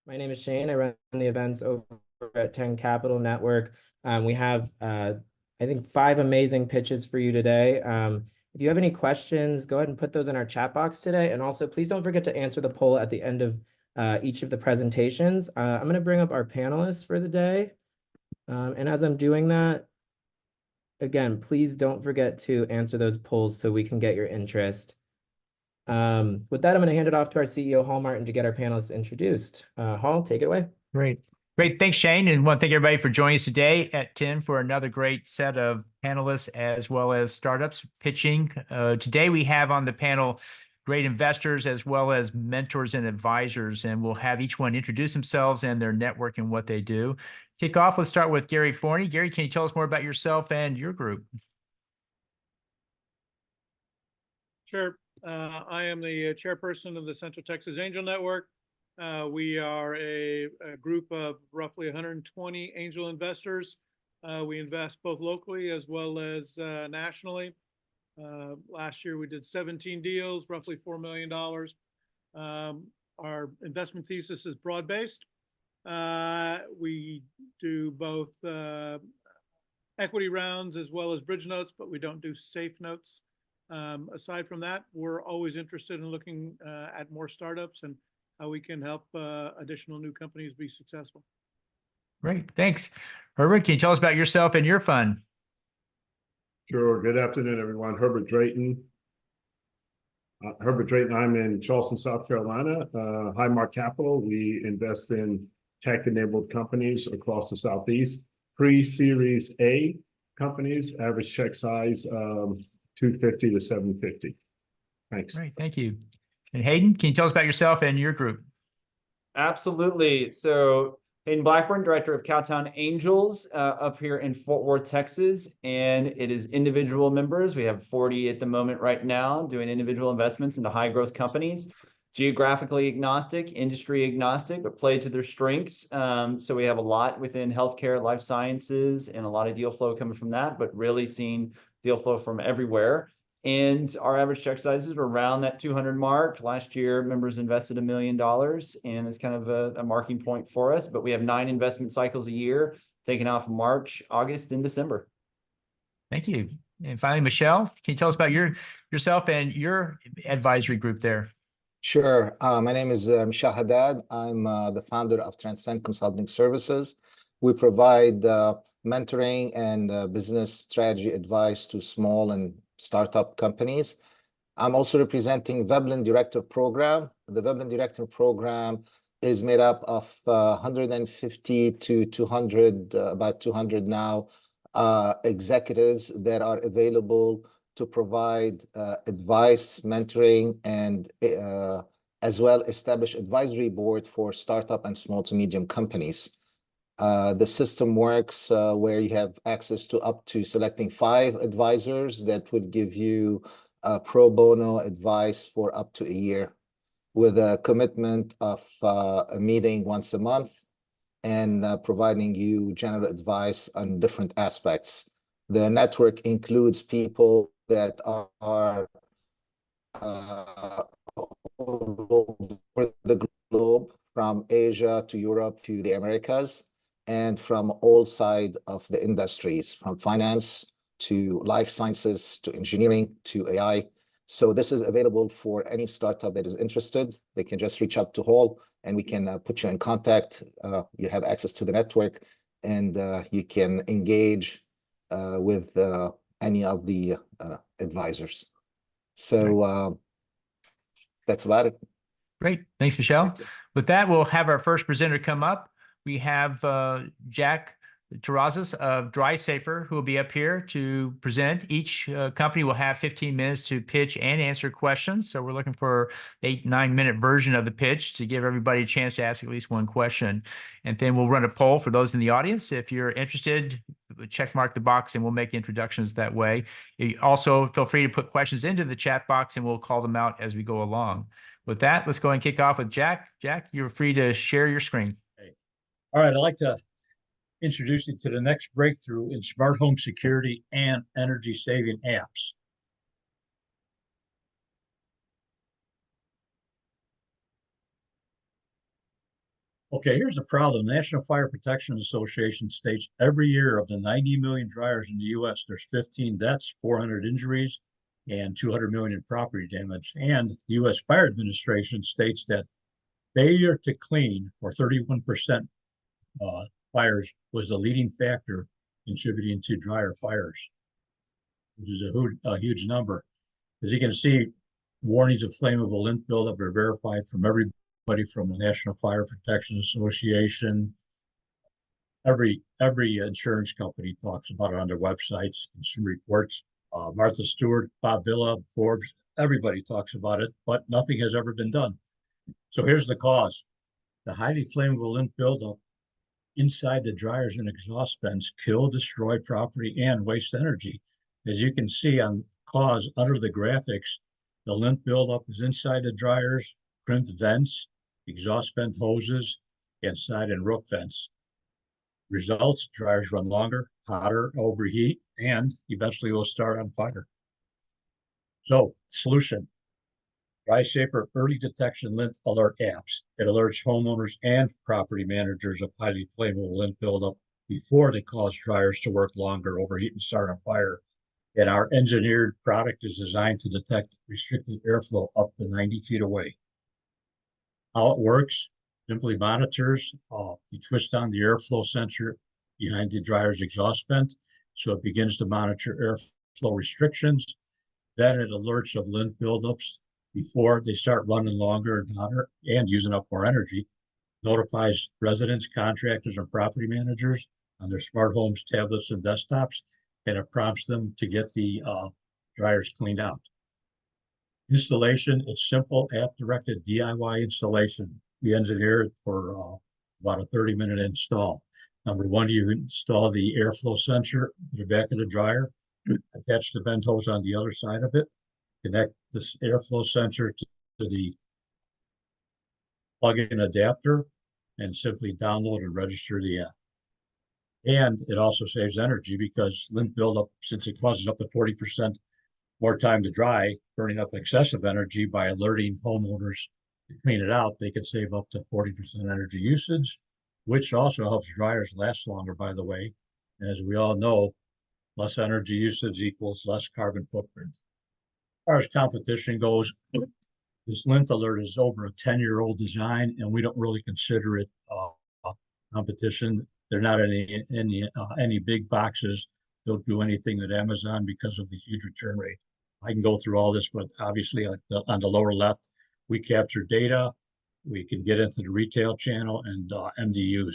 My name is Shane. I run the events over at 10 Capital Network. We have, I think, 5 amazing pitches for you today. If you have any questions, go ahead and put those in our chat box today. And also, please don't forget to answer the poll at the end of each of the presentations. I'm going to bring up our panelists for the day. And as I'm doing that, again, please don't forget to answer those polls so we can get your interest. With that, I'm going to hand it off to our CEO, Hall Martin, to get our panelists introduced. Hall, take it away. Great. Great. Thanks, Shane. And I want to thank everybody for joining us today at 10 for another great set of panelists as well as startups pitching. Today, we have on the panel great investors as well as mentors and advisors, and we'll have each one introduce themselves and their network and what they do. Kick off, let's start with Gary Forney. Gary, can you tell us more about yourself and your group? Sure. I am the chairperson of the Central Texas Angel Network. We are a group of roughly 120 angel investors. We invest both locally as well as nationally. Last year we did 17 deals, roughly $4 million. Our investment thesis is broad-based. We do both equity rounds as well as bridge notes, but we don't do safe notes. Aside from that, we're always interested in looking at more startups and how we can help additional new companies be successful. Great, thanks. Herbert, can you tell us about yourself and your fund? Sure. Good afternoon, everyone. Herbert Drayton. I'm in Charleston, South Carolina. Highmark Capital. We invest in tech-enabled companies across the Southeast. Pre-Series A companies, average check size 250 to 750. Thanks. Great, thank you. And Hayden, can you tell us about yourself and your group? Absolutely. So Hayden Blackburn, director of Cowtown Angels up here in Fort Worth, Texas. And it is individual members. We have 40 at the moment right now doing individual investments into high growth companies. Geographically agnostic, industry agnostic, but play to their strengths. So we have a lot within healthcare, life sciences, and a lot of deal flow coming from that, but really seeing deal flow from everywhere. And our average check sizes are around that 200 mark. Last year, members invested $1 million, and it's kind of a marking point for us. But we have 9 investment cycles a year, taking off March, August, and December. Thank you. And finally, Michelle, can you tell us about yourself and your advisory group there? Sure. My name is Michelle Haddad. I'm the founder of Transcend Consulting Services. We provide mentoring and business strategy advice to small and startup companies. I'm also representing Veblen Director Program. The Veblen Director Program is made up of 150 to 200, about 200 now, executives that are available to provide advice, mentoring, and as well establish advisory board for startup and small to medium companies. The system works where you have access to up to selecting 5 advisors that would give you pro bono advice for up to a year with a commitment of a meeting once a month and providing you general advice on different aspects. The network includes people that are all over the globe, from Asia to Europe to the Americas, and from all sides of the industries, from finance to life sciences to engineering to AI. So this is available for any startup that is interested. They can just reach out to Hall and we can put you in contact. You have access to the network and you can engage with any of the advisors. So that's about it. Great. Thanks, Michelle. With that, we'll have our first presenter come up. We have Jack Terrazas of DrySafer, who will be up here to present. Each company will have 15 minutes to pitch and answer questions. So we're looking for 8-9 minute version of the pitch to give everybody a chance to ask at least one question. And then we'll run a poll for those in the audience. If you're interested, check mark the box and we'll make introductions that way. You also feel free to put questions into the chat box and we'll call them out as we go along. With that, let's go and kick off with Jack. Jack, you're free to share your screen. All right, I'd like to introduce you to the next breakthrough in smart home security and energy saving apps. Okay, here's the problem. The National Fire Protection Association states every year of the 90 million dryers in the US, there's 15 deaths, 400 injuries, and 200 million in property damage. And the US Fire Administration states that failure to clean, or 31% fires, was the leading factor contributing to dryer fires, which is a huge number. As you can see, warnings of flammable lint buildup are verified from everybody from the National Fire Protection Association. Every insurance company talks about it on their websites, consumer reports. Martha Stewart, Bob Villa, Forbes, everybody talks about it, but nothing has ever been done. So here's the cause. The highly flammable lint buildup inside the dryers and exhaust vents kill, destroy property, and waste energy. As you can see on cause under the graphics, the lint buildup is inside the dryers, crimped vents, exhaust vent hoses, and side and roof vents. Results, dryers run longer, hotter, overheat, and eventually will start on fire. So, solution. DrySafer early detection lint alert apps. It alerts homeowners and property managers of highly flammable lint buildup before they cause dryers to work longer, overheat, and start on fire. And our engineered product is designed to detect restricted airflow up to 90 feet away. How it works, simply monitors, you twist on the airflow sensor behind the dryer's exhaust vent, so it begins to monitor airflow restrictions. Then it alerts of lint buildups before they start running longer and hotter and using up more energy, notifies residents, contractors, and property managers on their smart homes, tablets, and desktops, and it prompts them to get the dryers cleaned out. Installation, it's simple, app-directed DIY installation. We engineer it for about a 30-minute install. Number one, you install the airflow sensor to the back of the dryer, attach the vent hose on the other side of it, connect this airflow sensor to the plug-in adapter, and simply download and register the app. And it also saves energy because lint buildup, since it causes up to 40% more time to dry, burning up excessive energy. By alerting homeowners to clean it out, they could save up to 40% energy usage, which also helps dryers last longer, by the way. As we all know, less energy usage equals less carbon footprint. As far as competition goes, this lint alert is over a 10-year-old design, and we don't really consider it competition. They're not any big boxes. Don't do anything at Amazon because of the huge return rate. I can go through all this, but obviously on the lower left, we capture data. We can get into the retail channel and MDUs.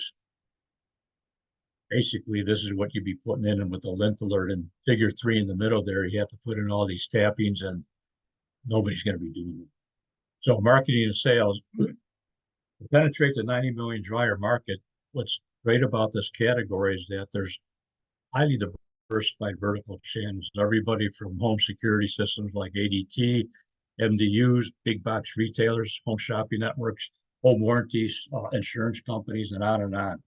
Basically, this is what you'd be putting in with the lint alert. And figure 3 in the middle there, you have to put in all these tappings, and nobody's going to be doing it. So marketing and sales, to penetrate the 90 million dryer market, what's great about this category is that there's highly diversified vertical channels. Everybody from home security systems like ADT, MDUs, big box retailers, home shopping networks, home warranties, insurance companies, and on and on.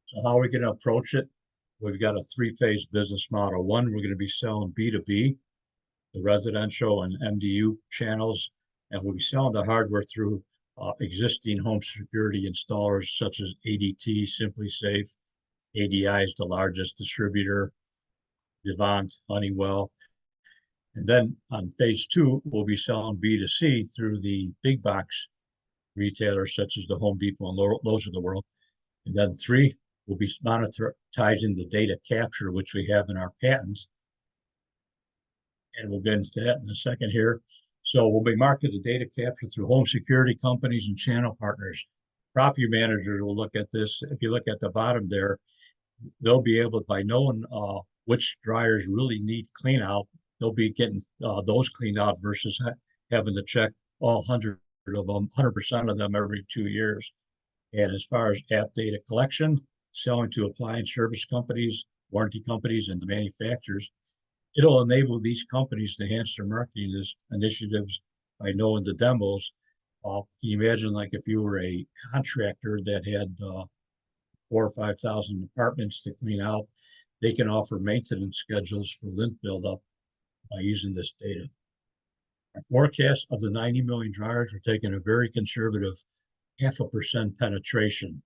So how are we going to approach it? We've got a 3-phase business model. One, we're going to be selling B2B, the residential and MDU channels, and we'll be selling the hardware through existing home security installers such as ADT, Simply Safe. ADI is the largest distributor, Devant, Honeywell. And then on phase 2, we'll be selling B2C through the big box retailers such as the Home Depot and Lowe's of the world. And then 3, we'll be monetizing the data capture, which we have in our patents. And we'll get into that in a second here. So we'll be marketing the data capture through home security companies and channel partners. Property managers will look at this. If you look at the bottom there, they'll be able, by knowing which dryers really need clean out, they'll be getting those cleaned out versus having to check all 100 of them, 100% of them every 2 years. And as far as app data collection, selling to appliance service companies, warranty companies, and the manufacturers, it'll enable these companies to enhance their marketing initiatives by knowing the demos. Can you imagine, like, if you were a contractor that had 4,000 or 5,000 apartments to clean out, they can offer maintenance schedules for lint buildup by using this data. Our forecast of the 90 million dryers, we're taking a very conservative 0.5% penetration,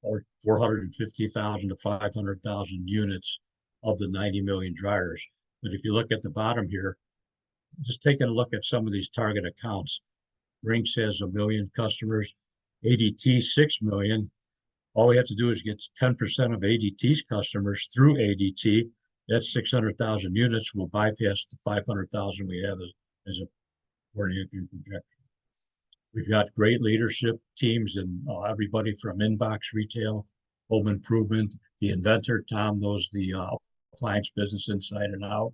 or 450,000 to 500,000 units of the 90 million dryers. But if you look at the bottom here, just taking a look at some of these target accounts, Rinks has 1 million customers, ADT 6 million. All we have to do is get 10% of ADT's customers through ADT. That's 600,000 units. We'll bypass the 500,000 we have as a warning projection. We've got great leadership teams and everybody from inbox retail, home improvement, the inventor, Tom knows the appliance business inside and out.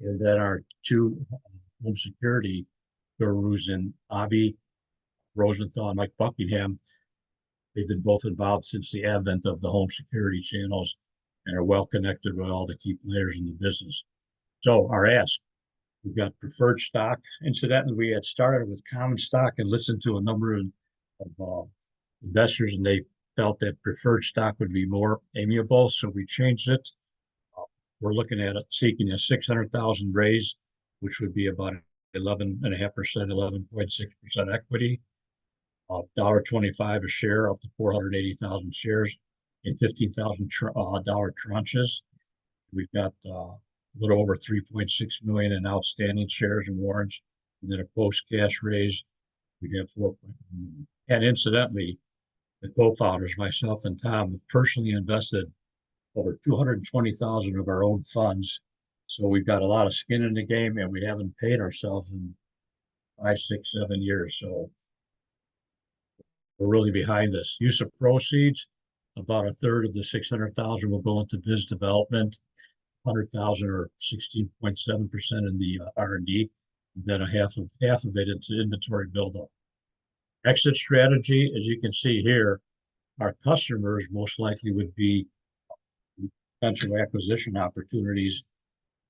And then our two home security gurus in Avi Rosenthal and Mike Buckingham. They've been both involved since the advent of the home security channels and are well connected with all the key players in the business. So our ask, we've got preferred stock. Incidentally, we had started with common stock and listened to a number of investors, and they felt that preferred stock would be more amiable. So we changed it. We're looking at it, seeking a 600,000 raise, which would be about 11.5%, 11.6% equity. $1.25 a share up to 480,000 shares in $15,000 tranches. We've got a little over 3.6 million in outstanding shares and warrants, and then a post-cash raise, we have 4. And incidentally, the co-founders, myself and Tom, have personally invested over 220,000 of our own funds. So we've got a lot of skin in the game, and we haven't paid ourselves in 5, 6, 7 years. So we're really behind this. Use of proceeds, about a third of the 600,000 will go into biz development, 100,000 or 16.7% in the R&D, and then half of it into inventory buildup. Exit strategy, as you can see here, our customers most likely would be potential acquisition opportunities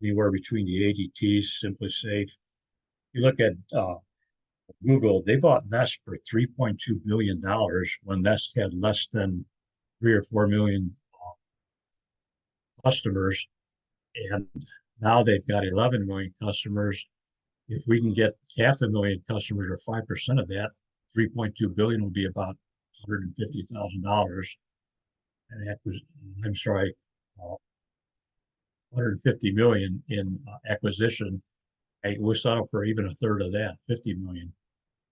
anywhere between the ADTs, Simply Safe. You look at Google, they bought Nest for $3.2 billion when Nest had less than 3 or 4 million customers. And now they've got 11 million customers. If we can get 500,000 customers or 5% of that, 3.2 billion will be about $150,000. And that was, I'm sorry, 150 million in acquisition. We'll settle for even a third of that, 50 million.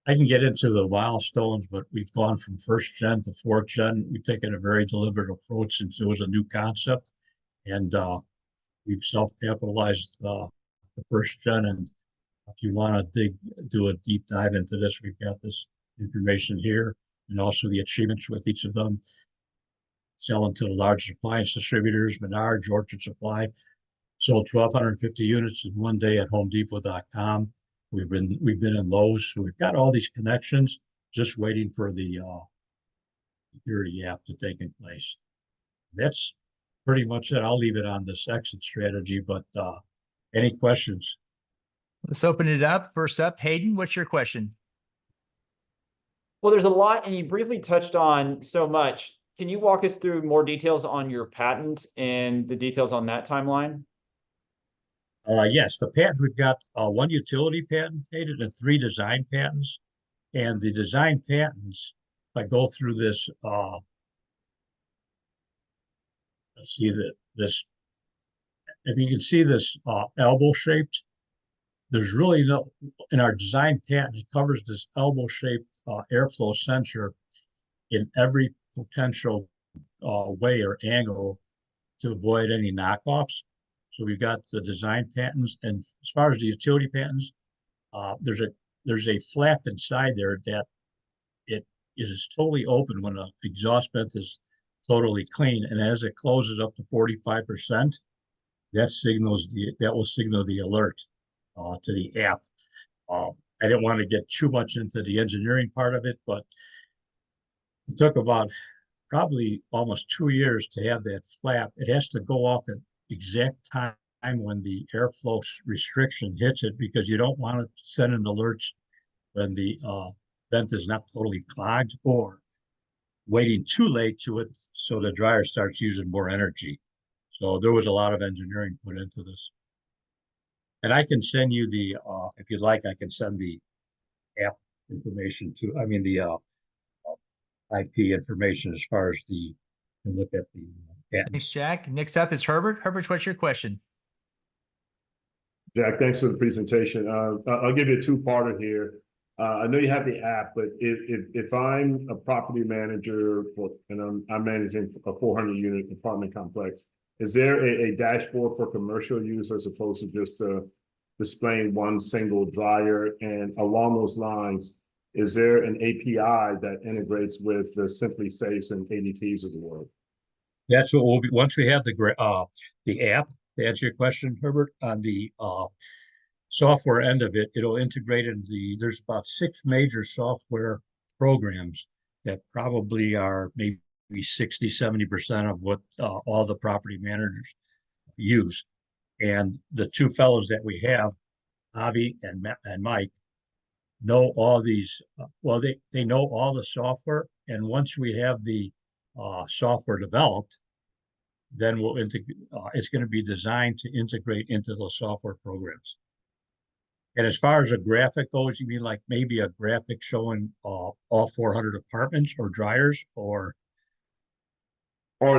I can get into the milestones, but we've gone from 1st gen to 4th gen. We've taken a very deliberate approach since it was a new concept, and we've self-capitalized the 1st gen. And if you want to do a deep dive into this, we've got this information here, and also the achievements with each of them. Selling to the largest appliance distributors, Menards, Orchard Supply. Sold 1,250 units in one day at HomeDepot.com. We've been in Lowe's, so we've got all these connections, just waiting for the security app to take in place. That's pretty much it. I'll leave it on this exit strategy, but any questions? Let's open it up. First up, Hayden, what's your question? Well, there's a lot, and you briefly touched on so much. Can you walk us through more details on your patent and the details on that timeline? Yes, the patent, we've got 1 utility patent patented and 3 design patents. And the design patents, if I go through this, let's see this, if you can see this elbow shaped, there's really no, in our design patent, it covers this elbow shaped airflow sensor in every potential way or angle to avoid any knockoffs. So we've got the design patents, and as far as the utility patents, there's a flap inside there that it is totally open when an exhaust vent is totally clean, and as it closes up to 45%, that will signal the alert to the app. I didn't want to get too much into the engineering part of it, but it took about probably almost 2 years to have that flap. It has to go off at exact time when the airflow restriction hits it, because you don't want to send an alerts when the vent is not totally clogged, or waiting too late to it so the dryer starts using more energy. So there was a lot of engineering put into this. And I can send you the, if you'd like, I can send the app information to, I mean, the IP information as far as the, and look at the Thanks, patents. Jack. Next up is Herbert. Herbert, what's your question? Jack, thanks for the presentation. I'll give you a two-parter here. I know you have the app, but if I'm a property manager and I'm managing a 400-unit apartment complex, is there a dashboard for commercial use as opposed to just displaying one single dryer? And along those lines, is there an API that integrates with the Simply Safes and ADTs of the world? That's what we'll be, once we have the app, to answer your question, Herbert, on the software end of it, it'll integrate in there's about 6 major software programs that probably are maybe 60–70% of what all the property managers use. And the two fellows that we have, Avi and Mike, know all these, well, they know all the software. And once we have the software developed, then it's going to be designed to integrate into those software programs. And as far as a graphic goes, you mean like maybe a graphic showing all 400 apartments or dryers, or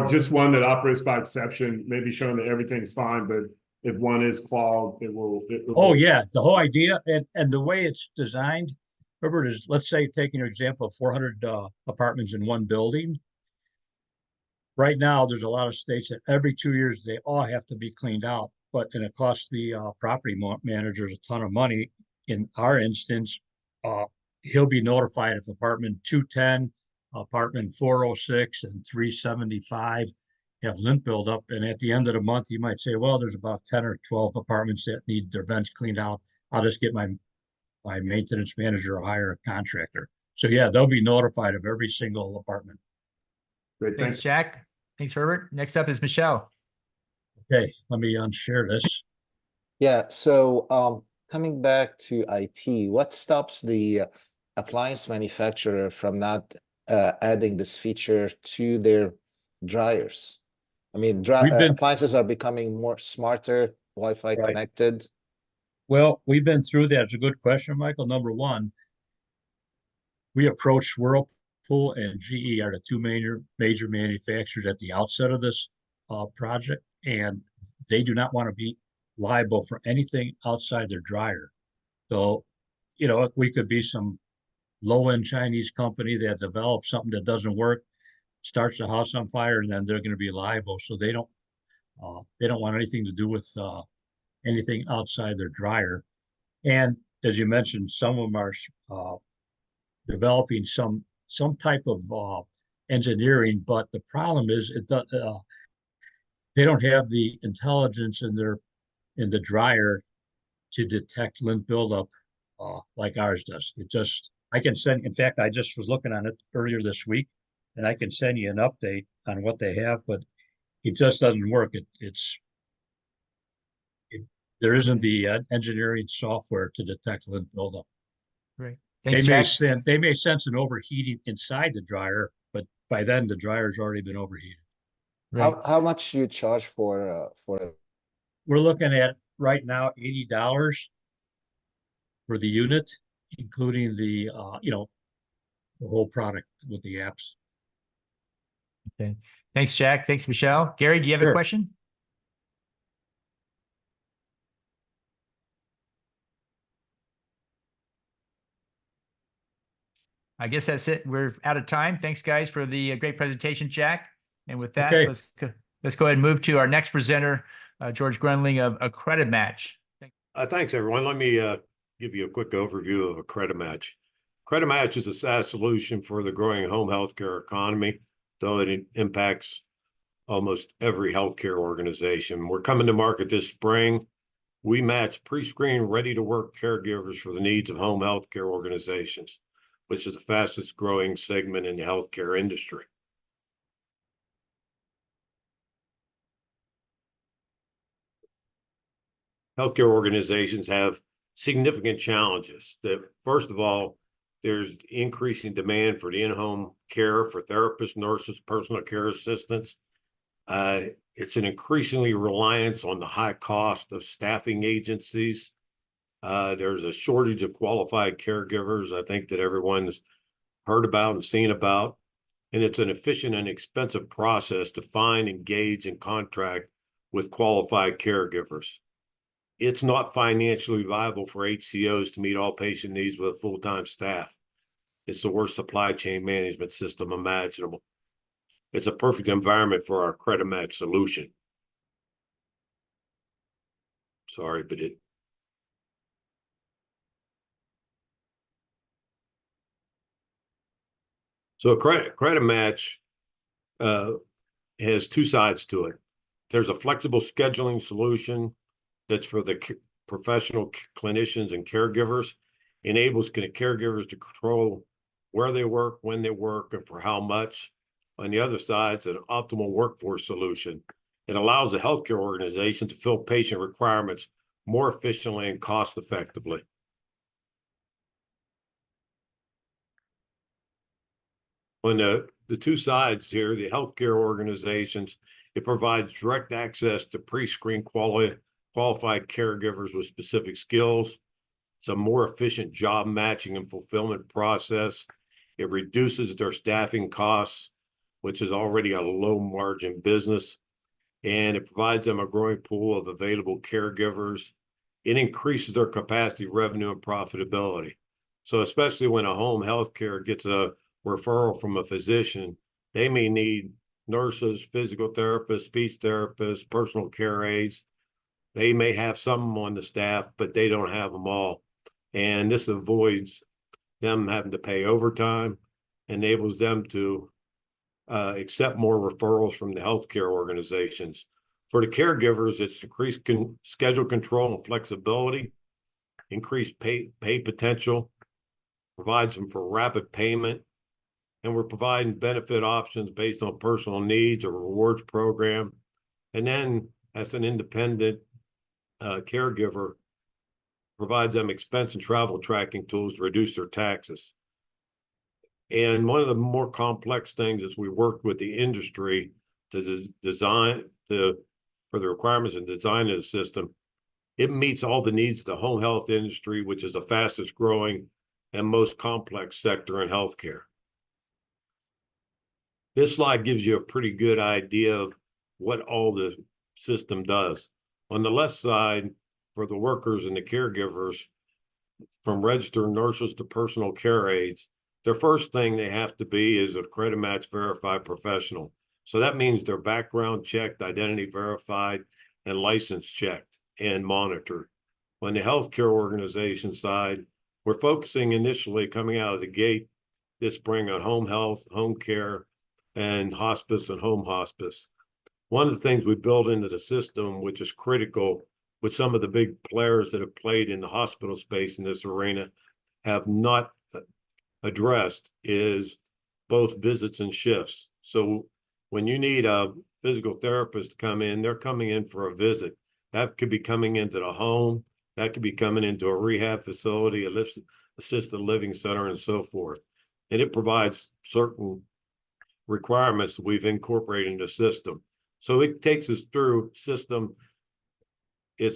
just one that operates by exception, maybe showing that everything's fine, but if one is clogged, it will. Oh yeah, the whole idea and the way it's designed, Herbert, is, let's say, taking your example of 400 apartments in one building. Right now, there's a lot of states that every 2 years they all have to be cleaned out, and it costs the property managers a ton of money. In our instance, he'll be notified if apartment 210, apartment 406, and 375 have lint buildup. And at the end of the month, you might say, well, there's about 10 or 12 apartments that need their vents cleaned out. I'll just get my maintenance manager or hire a contractor. So yeah, they'll be notified of every single apartment. Great, Thanks, Jack. Thanks, Herbert. Next up is Michelle. Okay, let me unshare this. Yeah, so coming back to IP, what stops the appliance manufacturer from not adding this feature to their dryers? I mean, appliances are becoming more smarter, Wi-Fi connected. Well, we've been through that. It's a good question, Michael. Number one, we approached Whirlpool and GE are the two major manufacturers at the outset of this project, and they do not want to be liable for anything outside their dryer. So, you know, we could be some low-end Chinese company that develops something that doesn't work, starts the house on fire, and then they're going to be liable. So they don't want anything to do with anything outside their dryer. And as you mentioned, some of them are developing some type of engineering, but the problem is they don't have the intelligence in the dryer to detect lint buildup like ours does. I can send, in fact, I just was looking on it earlier this week, and I can send you an update on what they have, but it just doesn't work. There isn't the engineering software to detect lint buildup. Great. Thanks, Jack. They may sense an overheating inside the dryer, but by then the dryer's already been overheated. Right. How much do you charge for it? We're looking at right now $80 for the unit, including the the whole product with the apps. Okay. Thanks, Jack. Thanks, Michelle. Gary, do you have a question? I guess that's it. We're out of time. Thanks, guys, for the great presentation, Jack. And with that, let's go ahead and move to our next presenter, George Grundling of A Credit Match. Thanks, everyone. Let me give you a quick overview of A Credit Match. Credit Match is a SaaS solution for the growing home healthcare economy, though it impacts almost every healthcare organization. We're coming to market this spring. We match pre-screened, ready-to-work caregivers for the needs of home healthcare organizations, which is the fastest growing segment in the healthcare industry. Healthcare organizations have significant challenges. First of all, there's increasing demand for the in-home care for therapists, nurses, personal care assistants. It's an increasingly reliance on the high cost of staffing agencies. There's a shortage of qualified caregivers, I think, that everyone's heard about and seen about. And it's an efficient and expensive process to find, engage, and contract with qualified caregivers. It's not financially viable for HCOs to meet all patient needs with a full-time staff. It's the worst supply chain management system imaginable. It's a perfect environment for our credit match solution. Sorry, but it. So a credit match has two sides to it. There's a flexible scheduling solution that's for the professional clinicians and caregivers, enables caregivers to control where they work, when they work, and for how much. On the other side, it's an optimal workforce solution. It allows the healthcare organization to fill patient requirements more efficiently and cost effectively. On the two sides here, the healthcare organizations, it provides direct access to pre-screened qualified caregivers with specific skills. It's a more efficient job matching and fulfillment process. It reduces their staffing costs, which is already a low margin business, and it provides them a growing pool of available caregivers. It increases their capacity, revenue, and profitability. So especially when a home health care gets a referral from a physician, they may need nurses, physical therapists, speech therapists, personal care aides. They may have some on the staff, but they don't have them all. And this avoids them having to pay overtime, enables them to accept more referrals from the healthcare organizations. For the caregivers, it's increased schedule control and flexibility, increased pay potential, provides them for rapid payment, and we're providing benefit options based on personal needs or rewards program. And then as an independent caregiver, provides them expense and travel tracking tools to reduce their taxes. And one of the more complex things is we worked with the industry to design for the requirements and design of the system. It meets all the needs of the home health industry, which is the fastest growing and most complex sector in healthcare. This slide gives you a pretty good idea of what all the system does. On the left side, for the workers and the caregivers, from registered nurses to personal care aides, their first thing they have to be is a credit match verified professional. So that means they're background checked, identity verified, and license checked and monitored. On the healthcare organization side, we're focusing initially coming out of the gate this spring on home health, home care, and hospice and home hospice. One of the things we built into the system, which is critical with some of the big players that have played in the hospital space in this arena, have not addressed, is both visits and shifts. So when you need a physical therapist to come in, they're coming in for a visit. That could be coming into the home, that could be coming into a rehab facility, a assisted living center, and so forth. And it provides certain requirements that we've incorporated into the system. So it takes us through system. It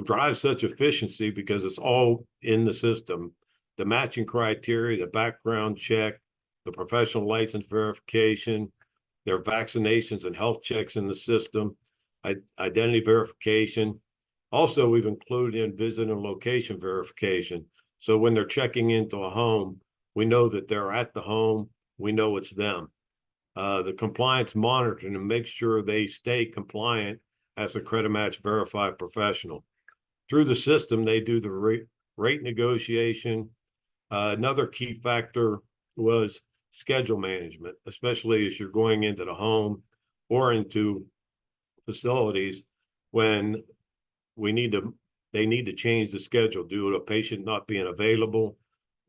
drives such efficiency because it's all in the system. The matching criteria, the background check, the professional license verification, their vaccinations and health checks in the system, identity verification. Also, we've included in visit and location verification. So when they're checking into a home, we know that they're at the home, we know it's them. The compliance monitoring to make sure they stay compliant as a credit match verified professional. Through the system, they do the rate negotiation. Another key factor was schedule management, especially as you're going into the home or into facilities when they need to change the schedule due to a patient not being available,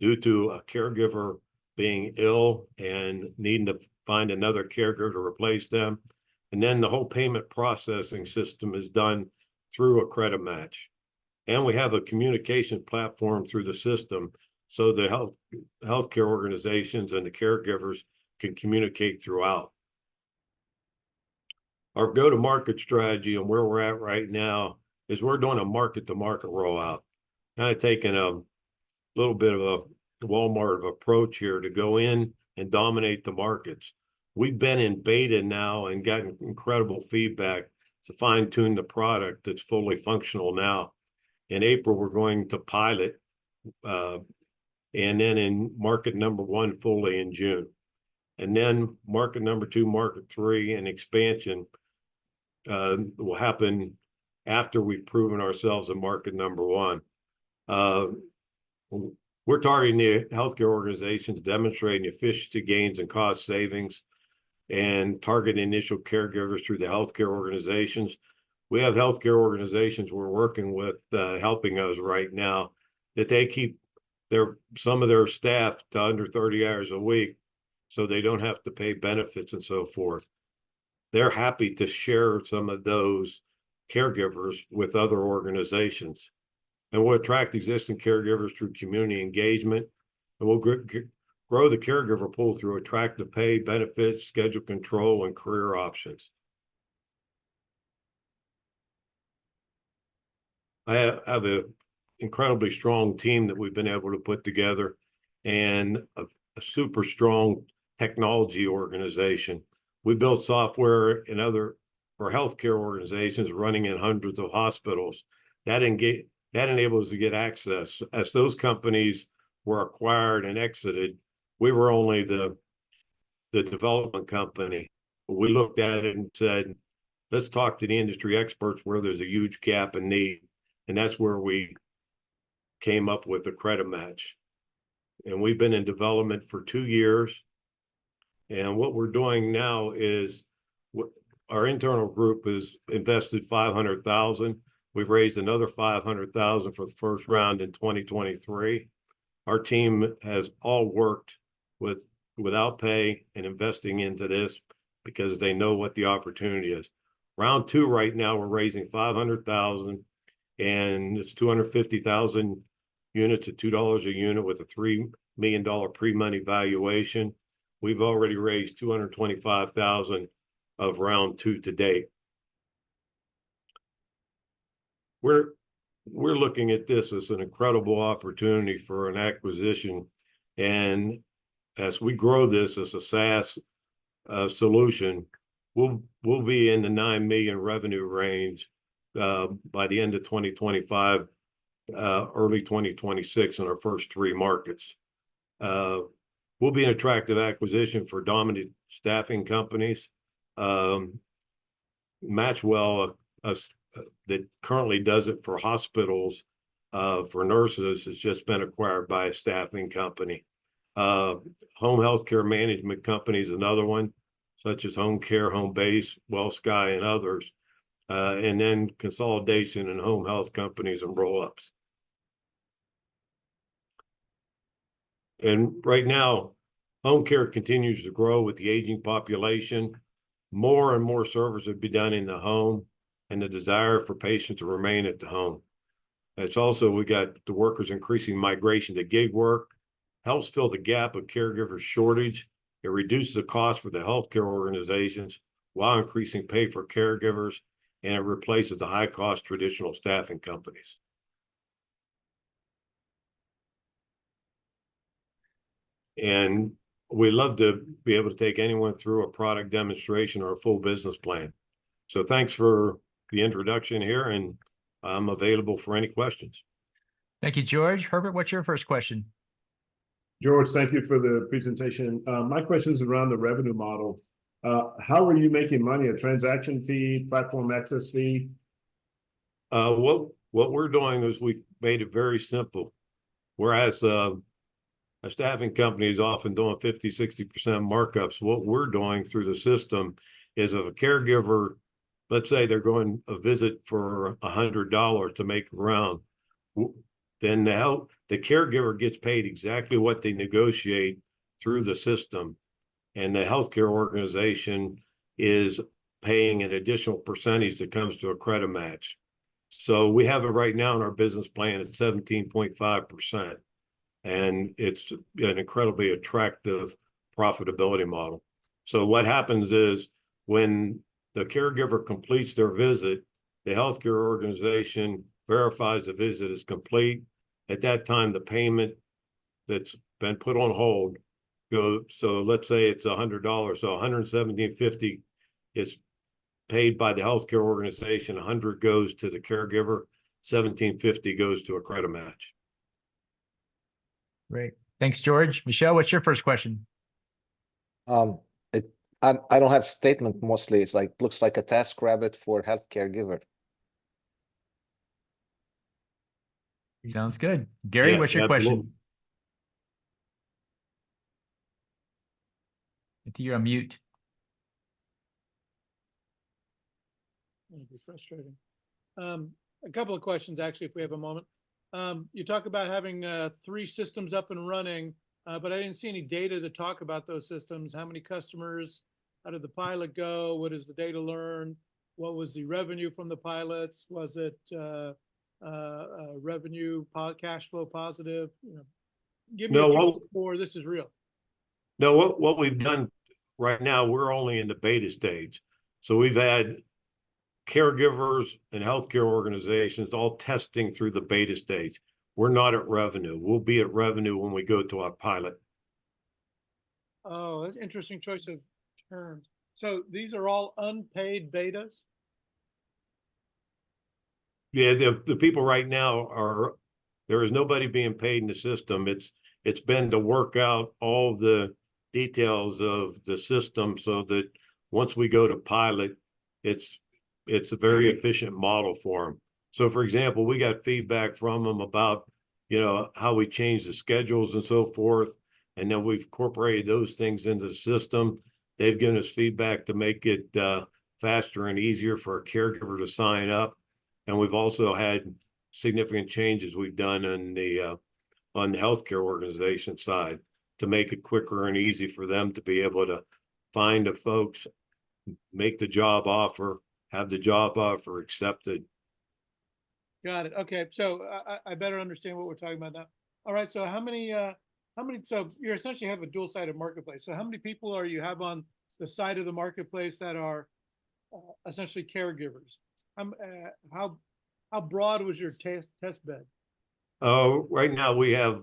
due to a caregiver being ill and needing to find another caregiver to replace them. And then the whole payment processing system is done through a credit match. And we have a communication platform through the system so the healthcare organizations and the caregivers can communicate throughout. our go-to-market strategy and where we're at right now is we're doing a market-to-market rollout, kind of taking a little bit of a Walmart approach here to go in and dominate the markets. We've been in beta now and gotten incredible feedback to fine-tune the product that's fully functional now. In April, we're going to pilot, and then in market number 1 fully in June. And then market number 2, market 3, and expansion will happen after we've proven ourselves in market number 1. We're targeting the healthcare organizations, demonstrating efficiency gains and cost savings, and target initial caregivers through the healthcare organizations. We have healthcare organizations we're working with helping us right now that they keep some of their staff to under 30 hours a week so they don't have to pay benefits and so forth. They're happy to share some of those caregivers with other organizations. And we'll attract existing caregivers through community engagement, and we'll grow the caregiver pool through attractive pay, benefits, schedule control, and career options. I have an incredibly strong team that we've been able to put together, and a super strong technology organization. We build software for healthcare organizations running in hundreds of hospitals. That enables us to get access. As those companies were acquired and exited, we were only the development company. We looked at it and said, let's talk to the industry experts where there's a huge gap in need. And that's where we came up with the credit match. And we've been in development for 2 years. And what we're doing now is our internal group has invested $500,000. We've raised another $500,000 for the first round in 2023. Our team has all worked without pay and investing into this because they know what the opportunity is. Round 2 right now, we're raising $500,000, and it's 250,000 units at $2 a unit with a $3 million pre-money valuation. We've already raised $225,000 of round 2 to date. We're looking at this as an incredible opportunity for an acquisition, and as we grow this as a SaaS solution, we'll be in the 9 million revenue range by the end of 2025, early 2026 in our first 3 markets. We'll be an attractive acquisition for dominant staffing companies. Matchwell, that currently does it for hospitals, for nurses, has just been acquired by a staffing company. Home healthcare management companies, another one, such as Home Care, Home Base, WellSky, and others. And then consolidation in home health companies and roll-ups. And right now, home care continues to grow with the aging population. More and more services will be done in the home, and the desire for patients to remain at the home. It's also, we got the workers' increasing migration to gig work, helps fill the gap of caregiver shortage. It reduces the cost for the healthcare organizations while increasing pay for caregivers, and it replaces the high-cost traditional staffing companies. And we love to be able to take anyone through a product demonstration or a full business plan. So thanks for the introduction here, and I'm available for any questions. Thank you, George. Herbert, what's your first question? George, thank you for the presentation. My question is around the revenue model. How are you making money? A transaction fee, platform access fee? What we're doing is we've made it very simple. Whereas a staffing company is often doing 50, 60% markups, what we're doing through the system is if a caregiver, let's say they're going a visit for $100 to make a round, then the caregiver gets paid exactly what they negotiate through the system. And the healthcare organization is paying an additional percentage that comes to a credit match. So we have it right now in our business plan at 17.5%. And it's an incredibly attractive profitability model. So what happens is when the caregiver completes their visit, the healthcare organization verifies the visit is complete. At that time, the payment that's been put on hold goes. So let's say it's $100. So $117.50 is paid by the healthcare organization. 100 goes to the caregiver. $17.50 goes to a credit match. Great. Thanks, George. Michelle, what's your first question? I don't have statement mostly. It's like, looks like a TaskRabbit for health caregiver. Sounds good. Gary, Yes, what's your absolutely. question? I think you're on mute. It'd be frustrating. A couple of questions, actually, if we have a moment. You talk about having 3 systems up and running, but I didn't see any data to talk about those systems. How many customers? How did the pilot go? What is the data learn? What was the revenue from the pilots? Was it revenue, cash flow positive? You know, give me a few before this is real. No, what we've done right now, we're only in the beta stage. So we've had caregivers and healthcare organizations all testing through the beta stage. We're not at revenue. We'll be at revenue when we go to our pilot. Oh, that's an interesting choice of terms. So these are all unpaid betas? Yeah, the people right now are, there is nobody being paid in the system. It's been to work out all the details of the system so that once we go to pilot, it's a very efficient model for them. So for example, we got feedback from them about, you know, how we change the schedules and so forth. And then we've incorporated those things into the system. They've given us feedback to make it faster and easier for a caregiver to sign up. And we've also had significant changes we've done on the healthcare organization side to make it quicker and easy for them to be able to find the folks, make the job offer, have the job offer accepted. Got it. Okay, so I better understand what we're talking about now. All right, so how many, so you essentially have a dual-sided marketplace. So how many people are you have on the side of the marketplace that are essentially caregivers? How broad was your test bed? Right now we have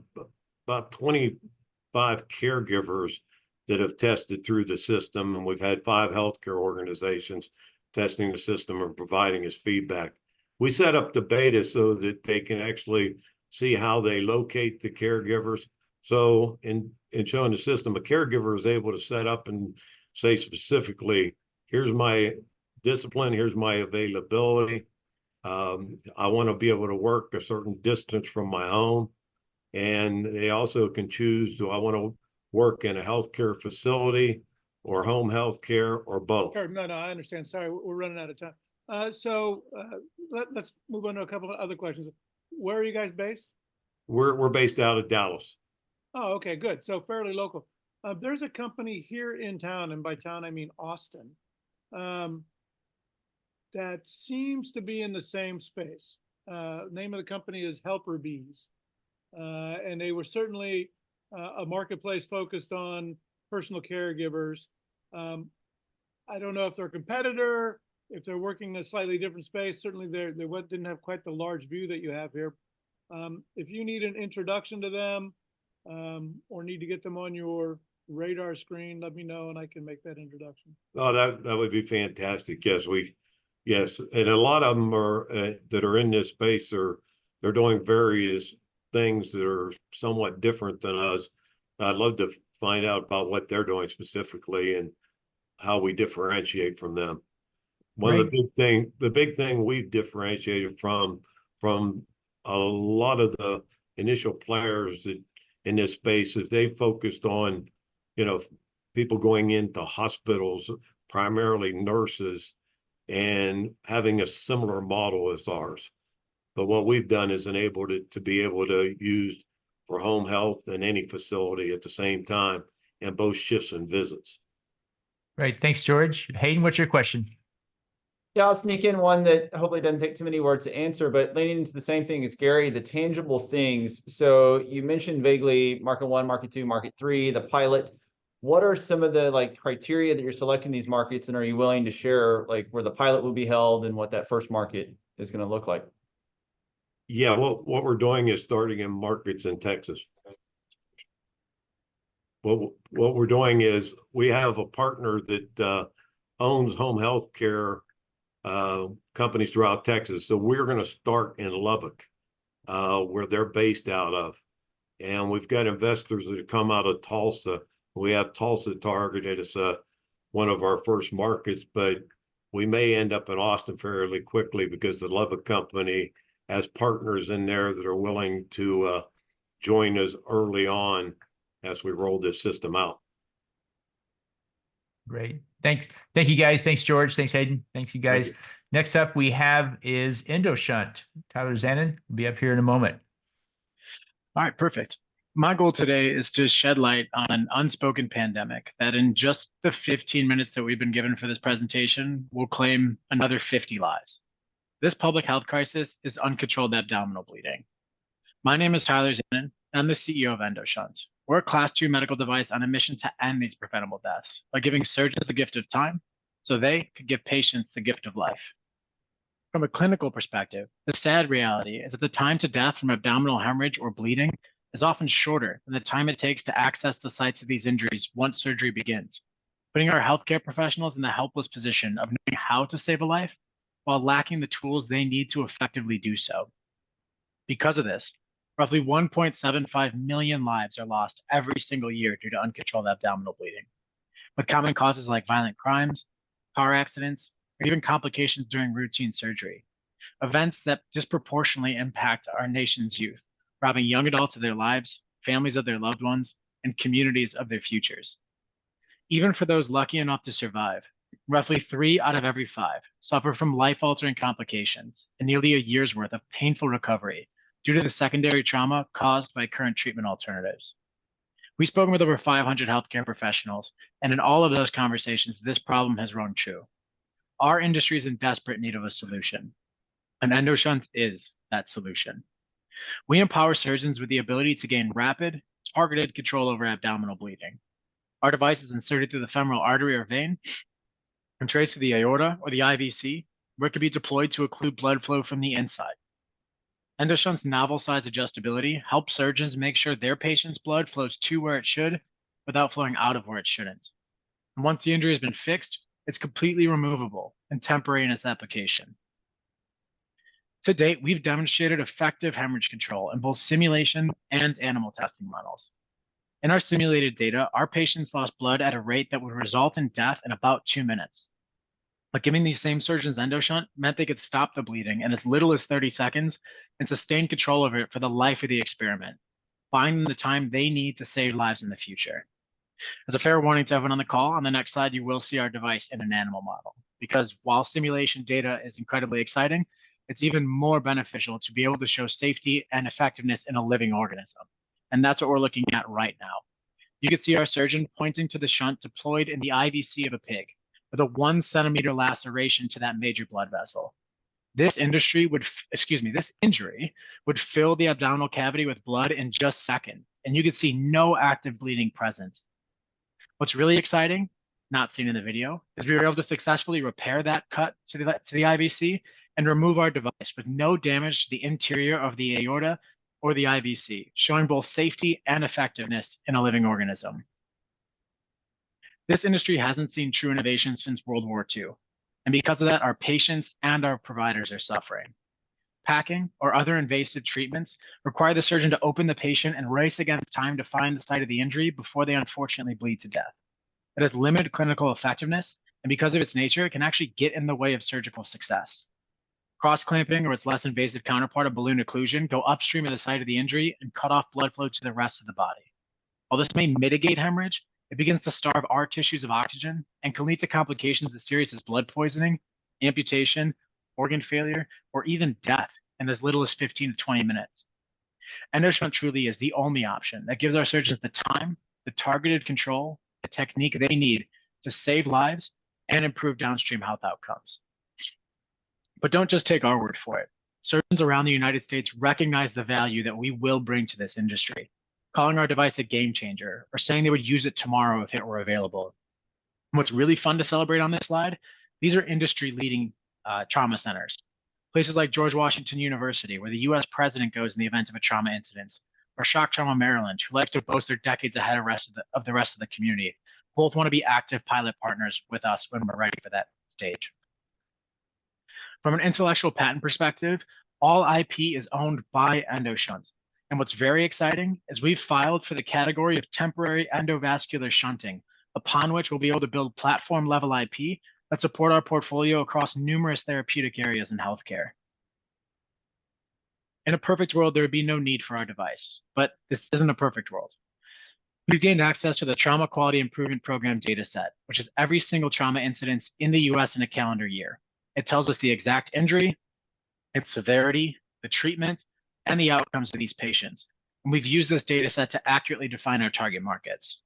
about 25 caregivers that have tested through the system, and we've had 5 healthcare organizations testing the system and providing us feedback. We set up the beta so that they can actually see how they locate the caregivers. So in showing the system, a caregiver is able to set up and say specifically, here's my discipline, here's my availability. I want to be able to work a certain distance from my home. And they also can choose, do I want to work in a healthcare facility or home health care or both? Sure. No, I understand. Sorry, we're running out of time. Let's move on to a couple of other questions. Where are you guys based? We're based out of Dallas. Oh, okay, good. So fairly local. There's a company here in town, and by town I mean Austin, that seems to be in the same space. Name of the company is Helper Bees. And they were certainly a marketplace focused on personal caregivers. I don't know if they're a competitor, if they're working in a slightly different space. Certainly they didn't have quite the large view that you have here. If you need an introduction to them or need to get them on your radar screen, let me know and I can make that introduction. Oh, that would be fantastic. Yes. And a lot of them are that are in this space they're doing various things that are somewhat different than us. I'd love to find out about what they're doing specifically and how we differentiate from them. The big thing we've differentiated from a lot of the initial players that in this space is they focused on, you know, people going into hospitals, primarily nurses, and having a similar model as ours. But what we've done is enabled it to be able to use for home health in any facility at the same time, and both shifts and visits. Right. Thanks, George. Hayden, what's your question? Yeah, I'll sneak in one that hopefully doesn't take too many words to answer, but leaning into the same thing as Gary, the tangible things. So you mentioned vaguely market 1, market 2, market 3, the pilot. What are some of the like criteria that you're selecting these markets, and are you willing to share like where the pilot will be held and what that first market is going to look like? Yeah, what we're doing is starting in markets in Texas. What we're doing is we have a partner that owns home health care companies throughout Texas. So we're going to start in Lubbock, where they're based out of. And we've got investors that have come out of Tulsa. We have Tulsa targeted as one of our first markets, but we may end up in Austin fairly quickly because the Lubbock company has partners in there that are willing to join us early on as we roll this system out. Great. Thanks. Thank you, guys. Thanks, George. Thanks, Hayden. Thanks, you guys. Next up, we have is EndoShunt. Tyler Zanin will be up here in a moment. All right, perfect. My goal today is to shed light on an unspoken pandemic that in just the 15 minutes that we've been given for this presentation will claim another 50 lives. This public health crisis is uncontrolled abdominal bleeding. My name is Tyler Zanin, and I'm the CEO of EndoShunt. We're a Class 2 medical device on a mission to end these preventable deaths by giving surgeons the gift of time so they could give patients the gift of life. From a clinical perspective, the sad reality is that the time to death from abdominal hemorrhage or bleeding is often shorter than the time it takes to access the sites of these injuries once surgery begins, putting our healthcare professionals in the helpless position of knowing how to save a life while lacking the tools they need to effectively do so. Because of this, roughly 1.75 million lives are lost every single year due to uncontrolled abdominal bleeding, with common causes like violent crimes, car accidents, or even complications during routine surgery, events that disproportionately impact our nation's youth, robbing young adults of their lives, families of their loved ones, and communities of their futures. Even for those lucky enough to survive, roughly 3 out of every 5 suffer from life-altering complications and nearly a year's worth of painful recovery due to the secondary trauma caused by current treatment alternatives. We've spoken with over 500 healthcare professionals, and in all of those conversations, this problem has rung true. Our industry is in desperate need of a solution, and EndoShunt is that solution. We empower surgeons with the ability to gain rapid, targeted control over abdominal bleeding. Our device is inserted through the femoral artery or vein and traced to the aorta or the IVC, where it can be deployed to occlude blood flow from the inside. EndoShunt's novel size adjustability helps surgeons make sure their patient's blood flows to where it should without flowing out of where it shouldn't. And once the injury has been fixed, it's completely removable and temporary in its application. To date, we've demonstrated effective hemorrhage control in both simulation and animal testing models. In our simulated data, our patients lost blood at a rate that would result in death in about 2 minutes. But giving these same surgeons EndoShunt meant they could stop the bleeding in as little as 30 seconds and sustain control over it for the life of the experiment, buying them the time they need to save lives in the future. As a fair warning to everyone on the call, on the next slide, you will see our device in an animal model, because while simulation data is incredibly exciting, it's even more beneficial to be able to show safety and effectiveness in a living organism. And that's what we're looking at right now. You can see our surgeon pointing to the shunt deployed in the IVC of a pig with a 1 centimeter laceration to that major blood vessel. This injury would fill the abdominal cavity with blood in just seconds, and you can see no active bleeding present. What's really exciting, not seen in the video, is we were able to successfully repair that cut to the IVC and remove our device with no damage to the interior of the aorta or the IVC, showing both safety and effectiveness in a living organism. This industry hasn't seen true innovation since World War II, and because of that, our patients and our providers are suffering. Packing or other invasive treatments require the surgeon to open the patient and race against time to find the site of the injury before they unfortunately bleed to death. It has limited clinical effectiveness, and because of its nature, it can actually get in the way of surgical success. Cross-clamping or its less invasive counterpart of balloon occlusion go upstream of the site of the injury and cut off blood flow to the rest of the body. While this may mitigate hemorrhage, it begins to starve our tissues of oxygen and can lead to complications as serious as blood poisoning, amputation, organ failure, or even death in as little as 15 to 20 minutes. EndoShunt truly is the only option that gives our surgeons the time, the targeted control, the technique they need to save lives and improve downstream health outcomes. But don't just take our word for it. Surgeons around the United States recognize the value that we will bring to this industry. calling our device a game changer, or saying they would use it tomorrow if it were available. And what's really fun to celebrate on this slide, these are industry-leading trauma centers. Places like George Washington University, where the US president goes in the event of a trauma incident, or Shock Trauma Maryland, who likes to boast they're decades ahead of the rest of the community. Both want to be active pilot partners with us when we're ready for that stage. From an intellectual patent perspective, all IP is owned by EndoShunt. And what's very exciting is we've filed for the category of temporary endovascular shunting, upon which we'll be able to build platform-level IP that support our portfolio across numerous therapeutic areas in healthcare. In a perfect world, there would be no need for our device, but this isn't a perfect world. We've gained access to the Trauma Quality Improvement Program dataset, which is every single trauma incident in the US in a calendar year. It tells us the exact injury, its severity, the treatment, and the outcomes of these patients. And we've used this dataset to accurately define our target markets.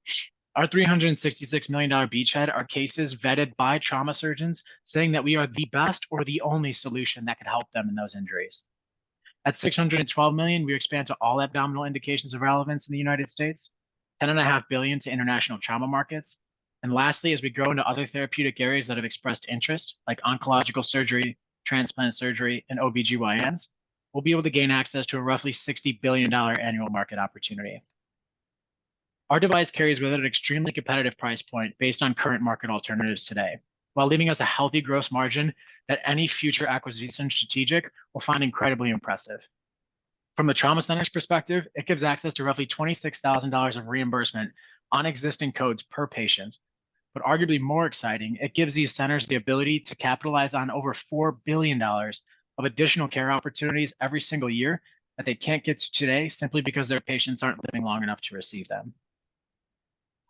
Our $366 million beachhead are cases vetted by trauma surgeons saying that we are the best or the only solution that could help them in those injuries. At $612 million, we expand to all abdominal indications of relevance in the United States, $10.5 billion to international trauma markets. And lastly, as we grow into other therapeutic areas that have expressed interest, like oncological surgery, transplant surgery, and OBGYNs, we'll be able to gain access to a roughly $60 billion annual market opportunity. Our device carries with it an extremely competitive price point based on current market alternatives today, while leaving us a healthy gross margin that any future acquisition strategic will find incredibly impressive. From the trauma center's perspective, it gives access to roughly $26,000 of reimbursement on existing codes per patient. But arguably more exciting, it gives these centers the ability to capitalize on over $4 billion of additional care opportunities every single year that they can't get to today simply because their patients aren't living long enough to receive them.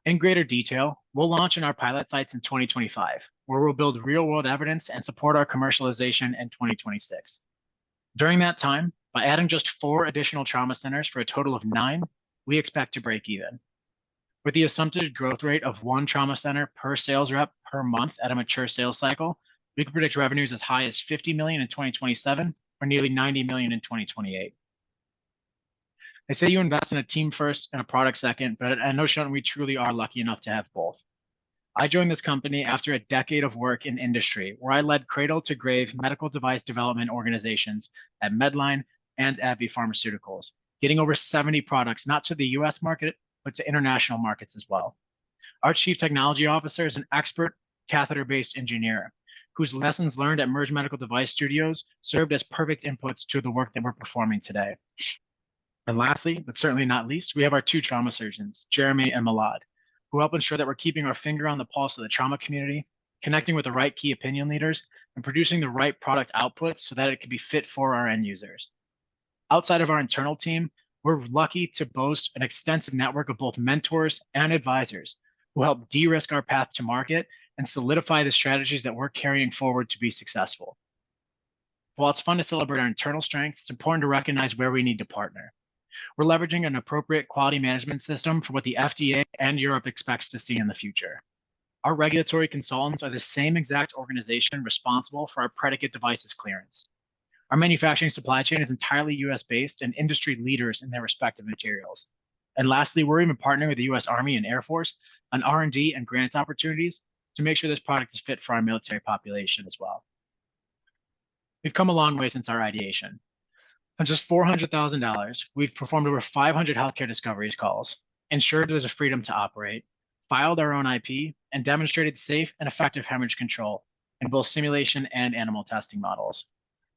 In greater detail, we'll launch in our pilot sites in 2025, where we'll build real-world evidence and support our commercialization in 2026. During that time, by adding just 4 additional trauma centers for a total of 9, we expect to break even. With the assumptive growth rate of 1 trauma center per sales rep per month at a mature sales cycle, we can predict revenues as high as $50 million in 2027 or nearly $90 million in 2028. They say you invest in a team first and a product second, but at EndoShunt, we truly are lucky enough to have both. I joined this company after a decade of work in industry, where I led cradle to grave medical device development organizations at Medline and AbbVie Pharmaceuticals, getting over 70 products, not to the US market, but to international markets as well. Our chief technology officer is an expert catheter-based engineer whose lessons learned at Merge Medical Device Studios served as perfect inputs to the work that we're performing today. And lastly, but certainly not least, we have our 2 trauma surgeons, Jeremy and Malad, who help ensure that we're keeping our finger on the pulse of the trauma community, connecting with the right key opinion leaders, and producing the right product outputs so that it can be fit for our end users. Outside of our internal team, we're lucky to boast an extensive network of both mentors and advisors who help de-risk our path to market and solidify the strategies that we're carrying forward to be successful. While it's fun to celebrate our internal strengths, it's important to recognize where we need to partner. We're leveraging an appropriate quality management system for what the FDA and Europe expects to see in the future. Our regulatory consultants are the same exact organization responsible for our predicate devices clearance. Our manufacturing supply chain is entirely US-based and industry leaders in their respective materials. And lastly, we're even partnering with the US Army and Air Force on R&D and grant opportunities to make sure this product is fit for our military population as well. We've come a long way since our ideation. On just $400,000, we've performed over 500 healthcare discoveries calls, ensured there's a freedom to operate, filed our own IP, and demonstrated safe and effective hemorrhage control in both simulation and animal testing models.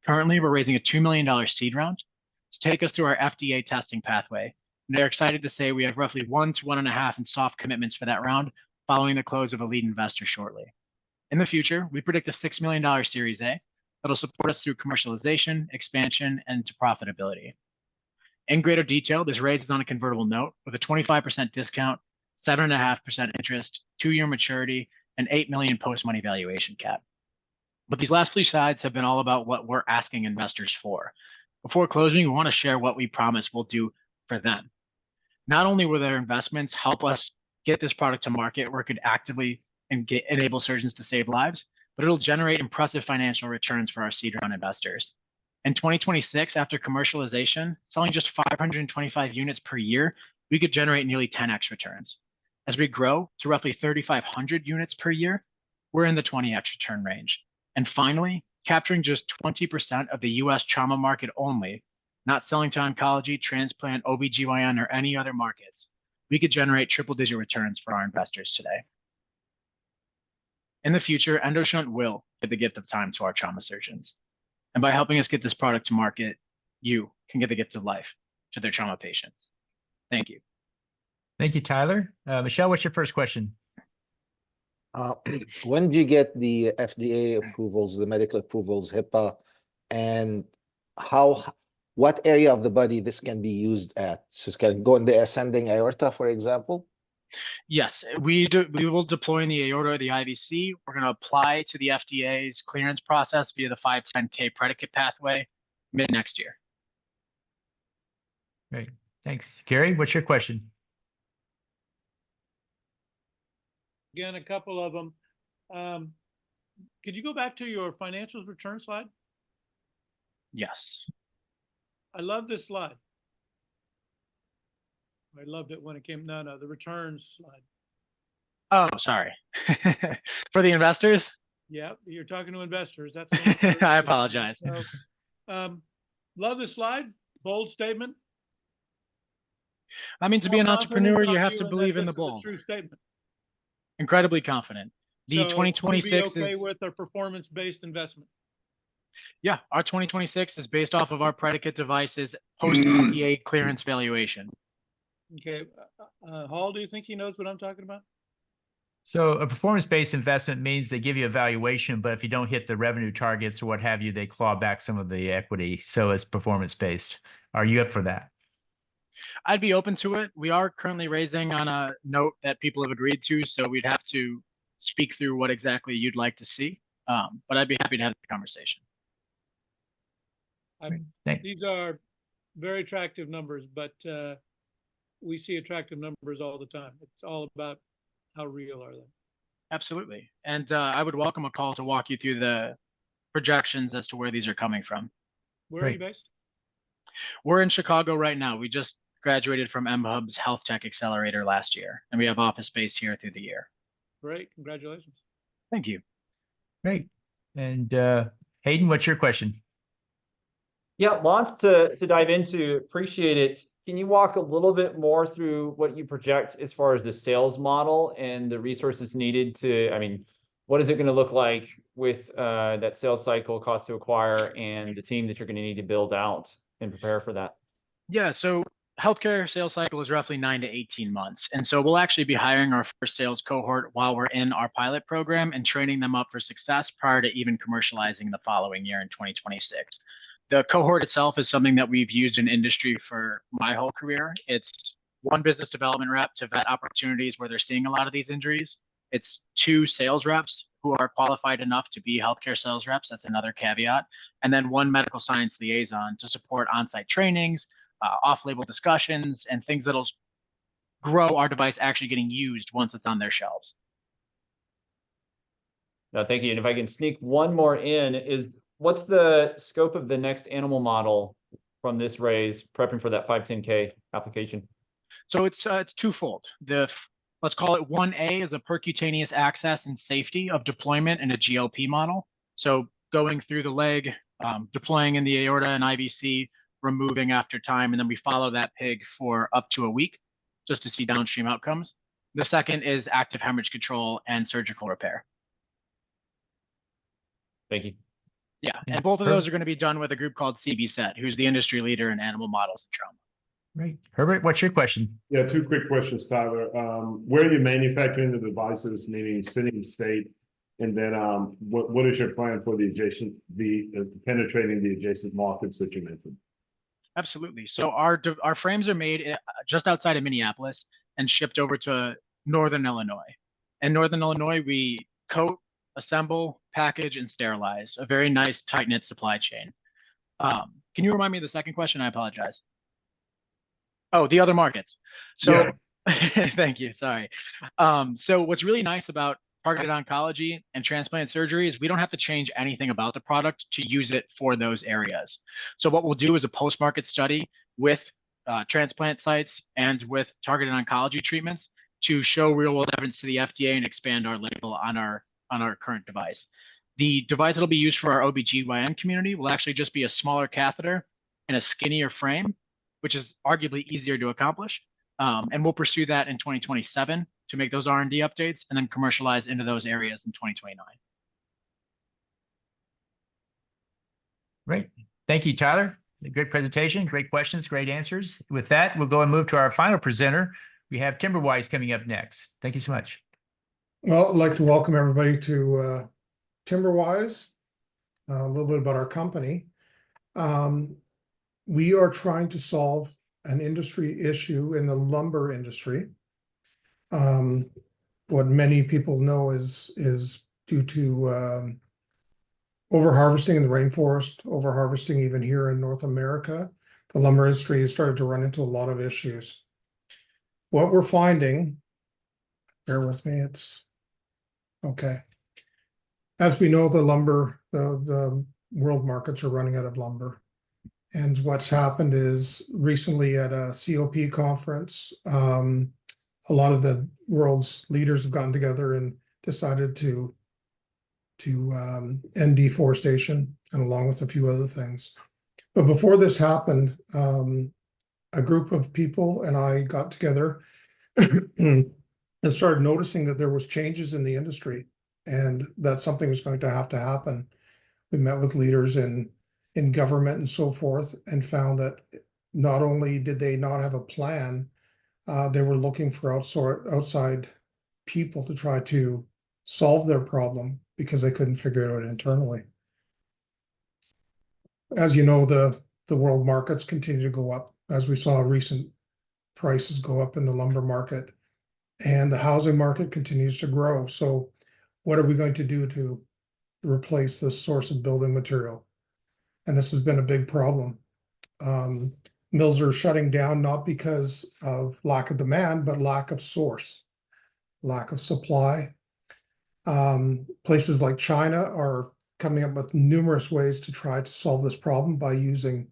Currently, we're raising a $2 million seed round to take us through our FDA testing pathway. And they're excited to say we have roughly 1 to 1.5 in soft commitments for that round following the close of a lead investor shortly. In the future, we predict a $6 million Series A that'll support us through commercialization, expansion, and to profitability. In greater detail, this raise is on a convertible note with a 25% discount, 7.5% interest, 2-year maturity, and $8 million post-money valuation cap. But these last 3 slides have been all about what we're asking investors for. Before closing, we want to share what we promise we'll do for them. Not only will their investments help us get this product to market where it could actively enable surgeons to save lives, but it'll generate impressive financial returns for our seed round investors. In 2026, after commercialization, selling just 525 units per year we could generate nearly 10x returns. As we grow to roughly 3,500 units per year, we're in the 20x return range. And finally, capturing just 20% of the US trauma market only, not selling to oncology, transplant, OBGYN, or any other markets, we could generate triple-digit returns for our investors today. In the future, EndoShunt will give the gift of time to our trauma surgeons. And by helping us get this product to market, you can get the gift of life to their trauma patients. Thank you. Thank you, Tyler. Michelle, what's your first question? When do you get the FDA approvals, the medical approvals, HIPAA, and what area of the body this can be used at? So it can go in the ascending aorta, for example? Yes, we will deploy in the aorta or the IVC. We're going to apply to the FDA's clearance process via the 510(k) predicate pathway mid next year. Great. Thanks. Gary, what's your question? Again, a couple of them. Could you go back to your financials return slide? Yes. I love this slide. I loved it when it came. No, the returns slide. Oh, sorry. For the investors? Yeah, you're talking to investors. That's the one. I apologize. So, love this slide. Bold statement. I mean, to be an entrepreneur, you have to believe in the bold. bold. True statement. Incredibly confident. The So 2026 you'd be okay is with a performance-based investment. Yeah, our 2026 is based off of our predicate devices post FDA clearance valuation. Okay, Hall, do you think he knows what I'm talking about? So a performance-based investment means they give you a valuation, but if you don't hit the revenue targets or what have you, they claw back some of the equity. So it's performance-based. Are you up for that? I'd be open to it. We are currently raising on a note that people have agreed to, so we'd have to speak through what exactly you'd like to see. But I'd be happy to have the conversation. Thanks. These are very attractive numbers, but we see attractive numbers all the time. It's all about how real are they? Absolutely. And I would welcome a call to walk you through the projections as to where these are coming from. Where are you based? We're in Chicago right now. We just graduated from MHub's Health Tech Accelerator last year, and we have office space here through the year. Great. Congratulations. Thank you. Great. And Hayden, what's your question? Yeah, lots to dive into. Appreciate it. Can you walk a little bit more through what you project as far as the sales model and the resources needed to, I mean, what is it going to look like with that sales cycle, cost to acquire, and the team that you're going to need to build out and prepare for that? Yeah, so healthcare sales cycle is roughly 9 to 18 months. And so we'll actually be hiring our first sales cohort while we're in our pilot program and training them up for success prior to even commercializing the following year in 2026. The cohort itself is something that we've used in industry for my whole career. It's one business development rep to vet opportunities where they're seeing a lot of these injuries. It's 2 sales reps who are qualified enough to be healthcare sales reps. That's another caveat. And then 1 medical science liaison to support on-site trainings, off-label discussions, and things that'll grow our device actually getting used once it's on their shelves. No, thank you. And if I can sneak one more in, what's the scope of the next animal model from this raise, prepping for that 510(k) application? So it's twofold. Let's call it 1A is a percutaneous access and safety of deployment in a GLP model. So going through the leg, deploying in the aorta and IVC, removing after time, and then we follow that pig for up to a week just to see downstream outcomes. The second is active hemorrhage control and surgical repair. Thank you. Yeah, and both of those are going to be done with a group called CBSET, who's the industry leader in animal models and trauma. Right. Herbert, what's your question? Yeah, 2 quick questions, Tyler. Where are you manufacturing the devices, meaning city, state? And then what is your plan for penetrating the adjacent markets that you mentioned? Absolutely. So our frames are made just outside of Minneapolis and shipped over to Northern Illinois. In Northern Illinois, we coat, assemble, package, and sterilize. A very nice, tight-knit supply chain. Can you remind me of the second question? I apologize. Oh, the other markets. So thank you. Sorry. So what's really nice about targeted oncology and transplant surgery is we don't have to change anything about the product to use it for those areas. So what we'll do is a post-market study with transplant sites and with targeted oncology treatments to show real world evidence to the FDA and expand our label on our current device. The device that'll be used for our OBGYN community will actually just be a smaller catheter and a skinnier frame, which is arguably easier to accomplish. And we'll pursue that in 2027 to make those R&D updates and then commercialize into those areas in 2029. Great. Thank you, Tyler. Great presentation, great questions, great answers. With that, we'll go and move to our final presenter. We have TimberWise coming up next. Thank you so much. Well, I'd like to welcome everybody to TimberWise, a little bit about our company. We are trying to solve an industry issue in the lumber industry. What many people know is due to overharvesting in the rainforest, overharvesting even here in North America, the lumber industry has started to run into a lot of issues. What we're finding, bear with me, it's okay. As we know, the world markets are running out of lumber. And what's happened is recently at a COP conference, a lot of the world's leaders have gotten together and decided to end deforestation, and along with a few other things. But before this happened, a group of people and I got together and started noticing that there was changes in the industry and that something was going to happen. We met with leaders in government and so forth and found that not only did they not have a plan, they were looking for outside people to try to solve their problem because they couldn't figure it out internally. As you know, the world markets continue to go up, as we saw recent prices go up in the lumber market, and the housing market continues to grow. So what are we going to do to replace this source of building material? And this has been a big problem. Mills are shutting down not because of lack of demand, but lack of source, lack of supply. Places like China are coming up with numerous ways to try to solve this problem by using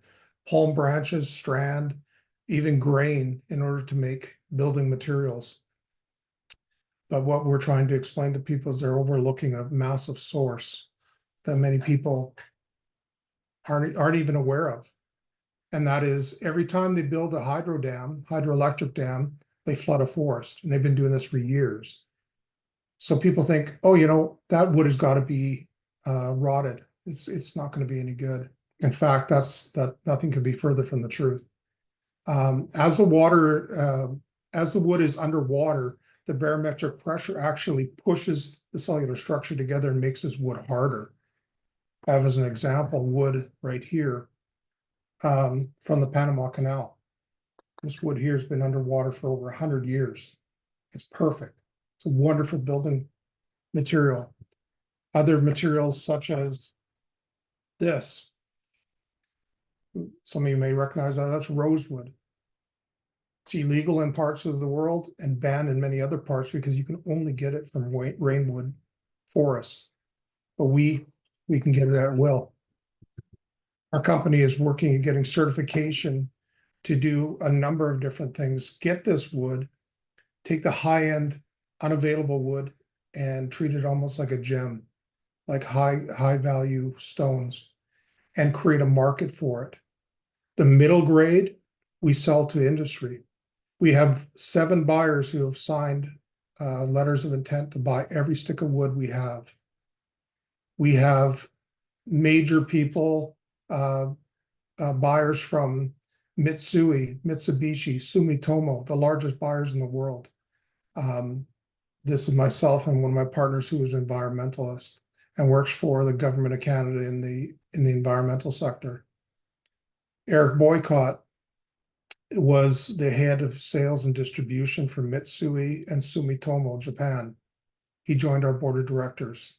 palm branches, strand, even grain in order to make building materials. But what we're trying to explain to people is they're overlooking a massive source that many people aren't even aware of. And that is every time they build a hydroelectric dam, they flood a forest. And they've been doing this for years. So people think, oh, you know, that wood has got to be rotted. It's not going to be any good. In fact, nothing could be further from the truth. As the wood is underwater, the barometric pressure actually pushes the cellular structure together and makes this wood harder. I have as an example wood right here from the Panama Canal. This wood here has been underwater for over 100 years. It's perfect. It's a wonderful building material. Other materials such as this, some of you may recognize that's rosewood. It's illegal in parts of the world and banned in many other parts because you can only get it from rainwood forests. But we can get it at will. Our company is working at getting certification to do a number of different things. Get this wood, take the high-end unavailable wood and treat it almost like a gem, like high value stones, and create a market for it. The middle grade, we sell to industry. We have 7 buyers who have signed letters of intent to buy every stick of wood we have. We have major people, buyers from Mitsui, Mitsubishi, Sumitomo, the largest buyers in the world. This is myself and one of my partners who is an environmentalist and works for the government of Canada in the environmental sector. Eric Boycott was the head of sales and distribution for Mitsui and Sumitomo, Japan. He joined our board of directors.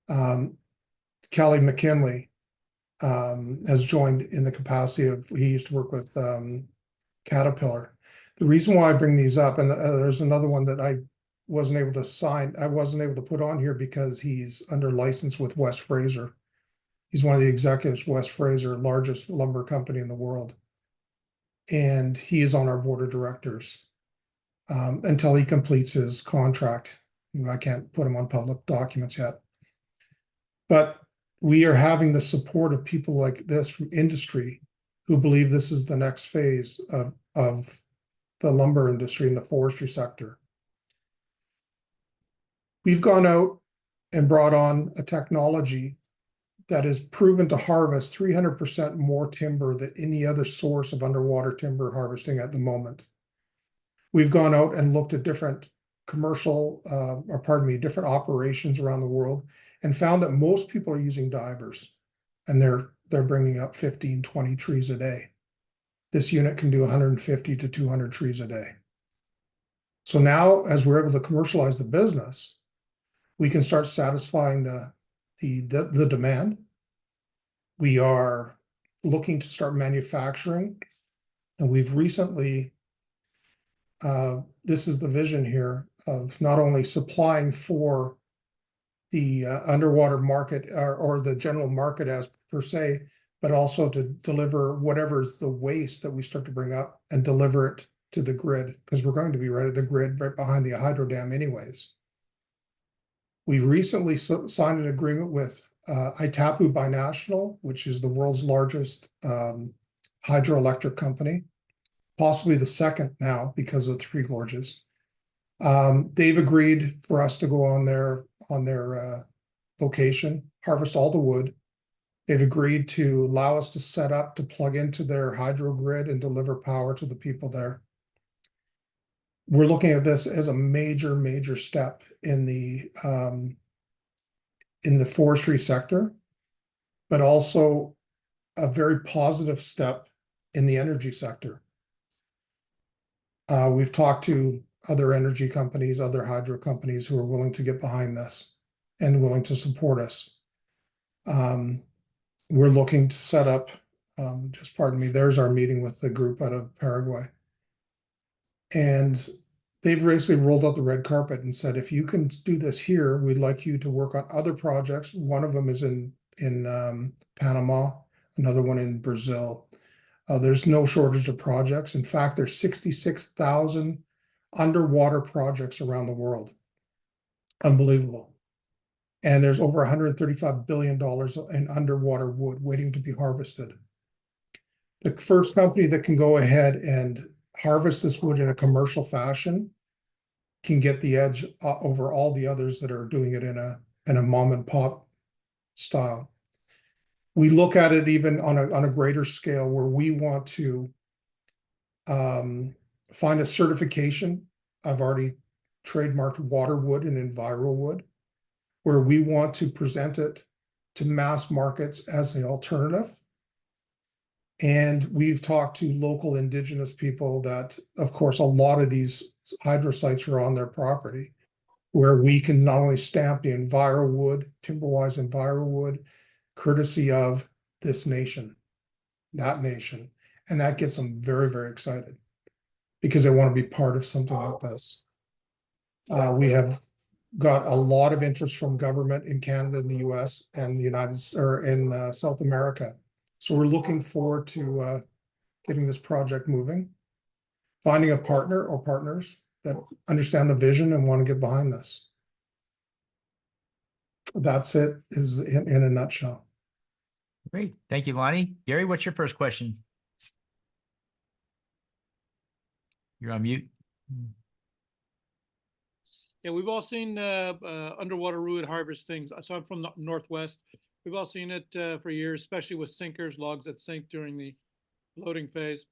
Kelly McKinley has joined in the capacity of, he used to work with Caterpillar. The reason why I bring these up, and there's another one that I wasn't able to put on here because he's under license with West Fraser. He's one of the executives, West Fraser, largest lumber company in the world. and he is on our board of directors until he completes his contract. I can't put him on public documents yet. But we are having the support of people like this from industry who believe this is the next phase of the lumber industry and the forestry sector. We've gone out and brought on a technology that is proven to harvest 300% more timber than any other source of underwater timber harvesting at the moment. We've gone out and looked at different different operations around the world and found that most people are using divers, and they're bringing up 15, 20 trees a day. This unit can do 150 to 200 trees a day. So now, as we're able to commercialize the business, we can start satisfying the demand. We are looking to start manufacturing, and we've recently, this is the vision here of not only supplying for the underwater market or the general market as per se, but also to deliver whatever's the waste that we start to bring up and deliver it to the grid, because we're going to be right at the grid right behind the hydro dam anyways. We recently signed an agreement with Itapu Binational, which is the world's largest hydroelectric company, possibly the second now because of Three Gorges. They've agreed for us to go on their location, harvest all the wood. They've agreed to allow us to set up to plug into their hydro grid and deliver power to the people there. We're looking at this as a major step in the forestry sector, but also a very positive step in the energy sector. We've talked to other energy companies, other hydro companies who are willing to get behind this and willing to support us. We're looking to set up, just pardon me, there's our meeting with the group out of Paraguay. And they've basically rolled out the red carpet and said, if you can do this here, we'd like you to work on other projects. One of them is in Panama, another one in Brazil. There's no shortage of projects. In fact, there's 66,000 underwater projects around the world. Unbelievable. And there's over $135 billion in underwater wood waiting to be harvested. The first company that can go ahead and harvest this wood in a commercial fashion can get the edge over all the others that are doing it in a mom and pop style. We look at it even on a greater scale where we want to find a certification. I've already trademarked waterwood and EnviroWood, where we want to present it to mass markets as an alternative. And we've talked to local indigenous people that, of course, a lot of these hydro sites are on their property, where we can not only stamp the EnviroWood, Timberwise EnviroWood, courtesy of this nation, that nation. And that gets them very excited because they want to be part of something like this. We have got a lot of interest from government in Canada and the US and in South America. So we're looking forward to getting this project moving, finding a partner or partners that understand the vision and want to get behind this. That's it, is in a nutshell. Great. Thank you, Lonnie. Gary, what's your first question? You're on mute. Yeah, we've all seen underwater wood harvesting. So I'm from the Northwest. We've all seen it for years, especially with sinkers, logs that sink during the loading phase.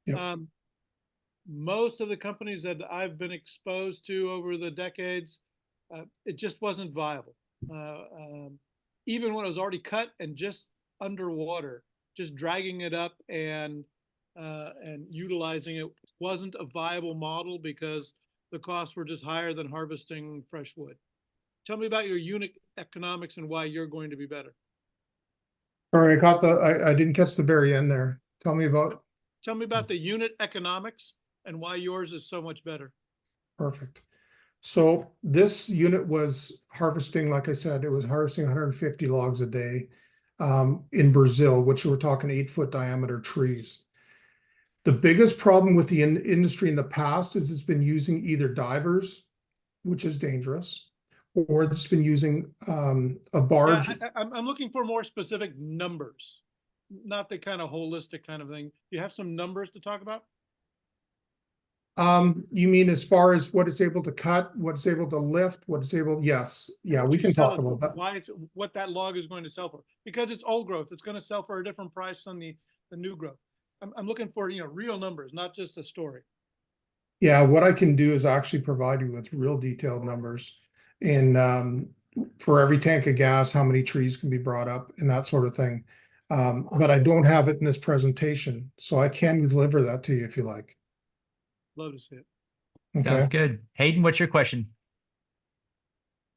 Yep. Most of the companies that I've been exposed to over the decades, it just wasn't viable. Even when it was already cut and just underwater, just dragging it up and utilizing it wasn't a viable model because the costs were just higher than harvesting fresh wood. Tell me about your unit economics and why you're going to be better. Sorry, I didn't catch the very end there. Tell me about the unit economics and why yours is so much better. Perfect. So this unit was harvesting, like I said, it was harvesting 150 logs a day in Brazil, which we're talking 8-foot diameter trees. The biggest problem with the industry in the past is it's been using either divers, which is dangerous, or it's been using a barge. Yeah, I'm looking for more specific numbers, not the kind of holistic kind of thing. Do you have some numbers to talk about? You mean as far as what it's able to cut, what it's able to lift, what it's able, yes, yeah, What we you can sell talk it for, about that. why it's, what that log is going to sell for, because it's old growth. It's going to sell for a different price than the new growth. I'm looking for, real numbers, not just a story. Yeah, what I can do is actually provide you with real detailed numbers in for every tank of gas, how many trees can be brought up and that sort of thing. But I don't have it in this presentation, so I can deliver that to you if you like. Love to see it. Okay. Sounds good. Hayden, what's your question?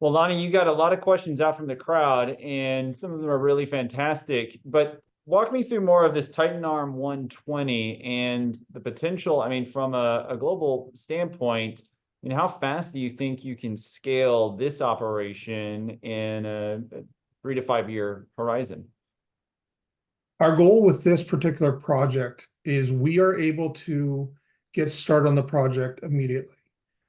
Well, Lonnie, you got a lot of questions out from the crowd, and some of them are really fantastic. But walk me through more of this Titan Arm 120 and the potential. I mean, from a global standpoint, how fast do you think you can scale this operation in a 3 to 5 year horizon? Our goal with this particular project is we are able to get started on the project immediately,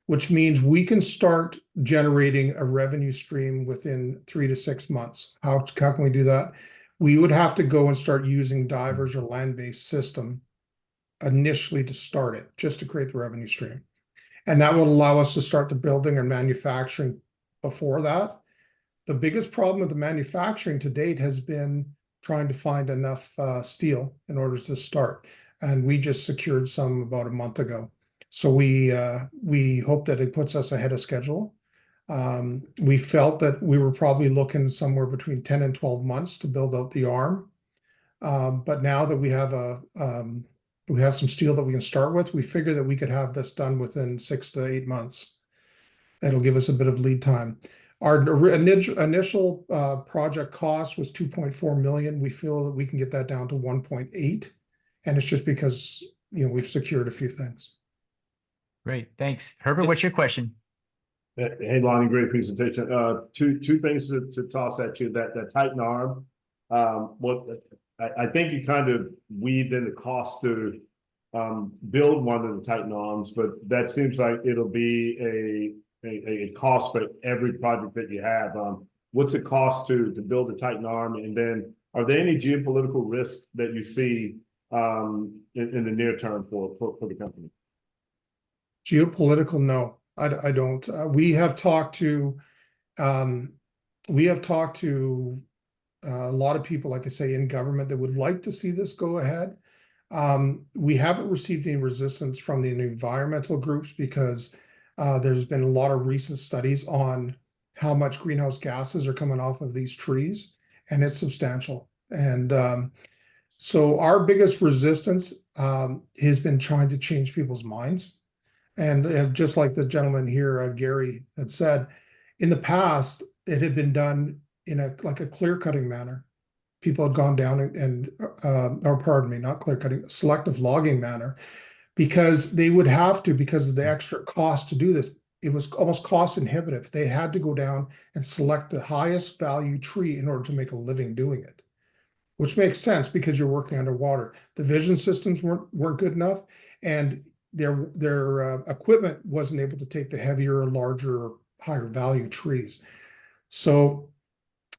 which means we can start generating a revenue stream within 3 to 6 months. How can we do that? We would have to go and start using divers or land-based system initially to start it, just to create the revenue stream. And that would allow us to start the building and manufacturing before that. The biggest problem with the manufacturing to date has been trying to find enough steel in order to start. And we just secured some about a month ago. So we hope that it puts us ahead of schedule. We felt that we were probably looking somewhere between 10 and 12 months to build out the arm. But now that we have some steel that we can start with, we figure that we could have this done within 6 to 8 months. That'll give us a bit of lead time. Our initial project cost was 2.4 million. We feel that we can get that down to 1.8, and it's just because we've secured a few things. Great, thanks. Herbert, what's your question? Hey, Lonnie, great presentation. Two things to toss at you. That Titan Arm. I think you kind of weaved in the cost to build one of the Titan Arms, but that seems like it'll be a cost for every project that you have. What's the cost to build a Titan Arm? And then are there any geopolitical risks that you see in the near term for the company? Geopolitical, no, I don't. We have talked to a lot of people, like I say, in government that would like to see this go ahead. We haven't received any resistance from the environmental groups because there's been a lot of recent studies on how much greenhouse gases are coming off of these trees, and it's substantial. And so our biggest resistance has been trying to change people's minds. And just like the gentleman here, Gary, had said, in the past, it had been done in a clear cutting manner. People had gone down or pardon me, not clear cutting, selective logging manner, because they would have to, because of the extra cost to do this. It was almost cost inhibitive. They had to go down and select the highest value tree in order to make a living doing it, which makes sense because you're working underwater. The vision systems weren't good enough, and their equipment wasn't able to take the heavier, larger, higher value trees. So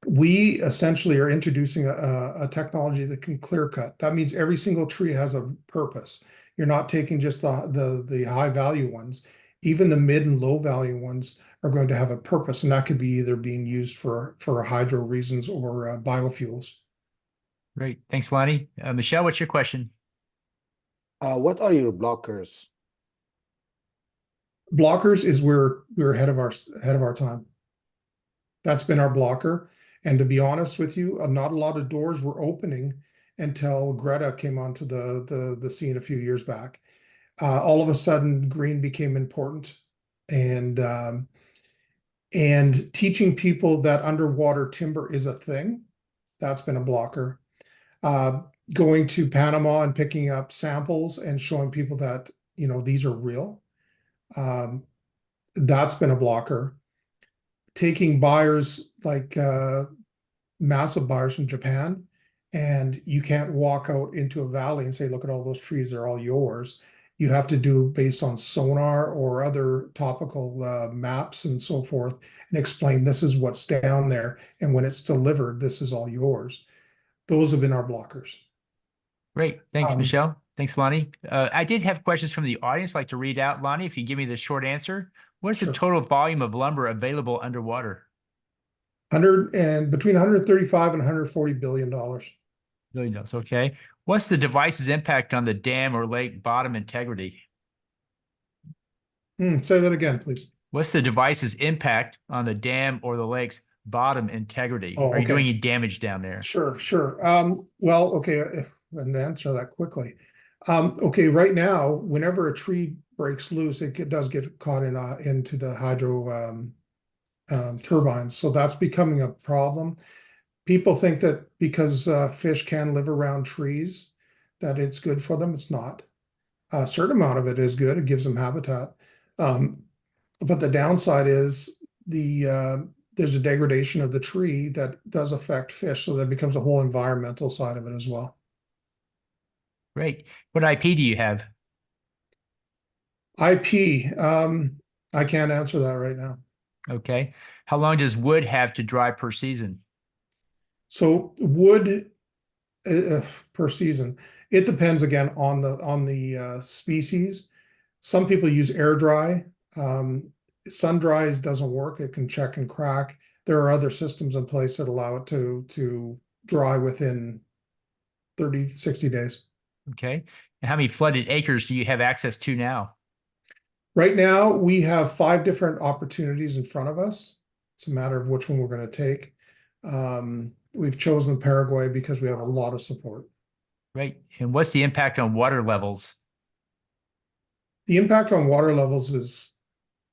we essentially are introducing a technology that can clear cut. That means every single tree has a purpose. You're not taking just the high value ones. Even the mid and low value ones are going to have a purpose, and that could be either being used for hydro reasons or biofuels. Great, thanks, Lonnie. Michelle, what's your question? What are your blockers? Blockers is we're ahead of our time. That's been our blocker. And to be honest with you, not a lot of doors were opening until Greta came onto the scene a few years back. All of a sudden, green became important, and teaching people that underwater timber is a thing, that's been a blocker. Going to Panama and picking up samples and showing people that these are real, that's been a blocker. Taking buyers like massive buyers from Japan And you can't walk out into a valley and say, look at all those trees, they're all yours. You have to do based on sonar or other topical maps and so forth, and explain this is what's down there. And when it's delivered, this is all yours. Those have been our blockers. Great. Thanks, Um, Michelle. Thanks, Lonnie. I did have questions from the audience. I'd like to read out, Lonnie, if you give me the short answer. What is the Sure. total volume of lumber available underwater? 100 and between 135 and 140 billion dollars. Really knows. Okay. What's the device's impact on the dam or lake bottom integrity? Say that again, please. What's the device's impact on the dam or the lake's bottom integrity? Oh, Are you doing okay. any damage down there? Sure. Well, okay, and to answer that quickly. Okay, right now, whenever a tree breaks loose, it does get caught into the hydro turbines. So that's becoming a problem. People think that because fish can live around trees, that it's good for them. It's not. A certain amount of it is good. It gives them habitat. But the downside is there's a degradation of the tree that does affect fish. So that becomes a whole environmental side of it as well. Great. What IP do you have? IP, I can't answer that right now. Okay. How long does wood have to dry per season? So wood per season, it depends again on the species. Some people use air dry. Sun dry doesn't work. It can check and crack. There are other systems in place that allow it to dry within 30, 60 days. Okay. And how many flooded acres do you have access to now? Right now, we have 5 different opportunities in front of us. It's a matter of which one we're going to take. We've chosen Paraguay because we have a lot of support. Great. And what's the impact on water levels? The impact on water levels is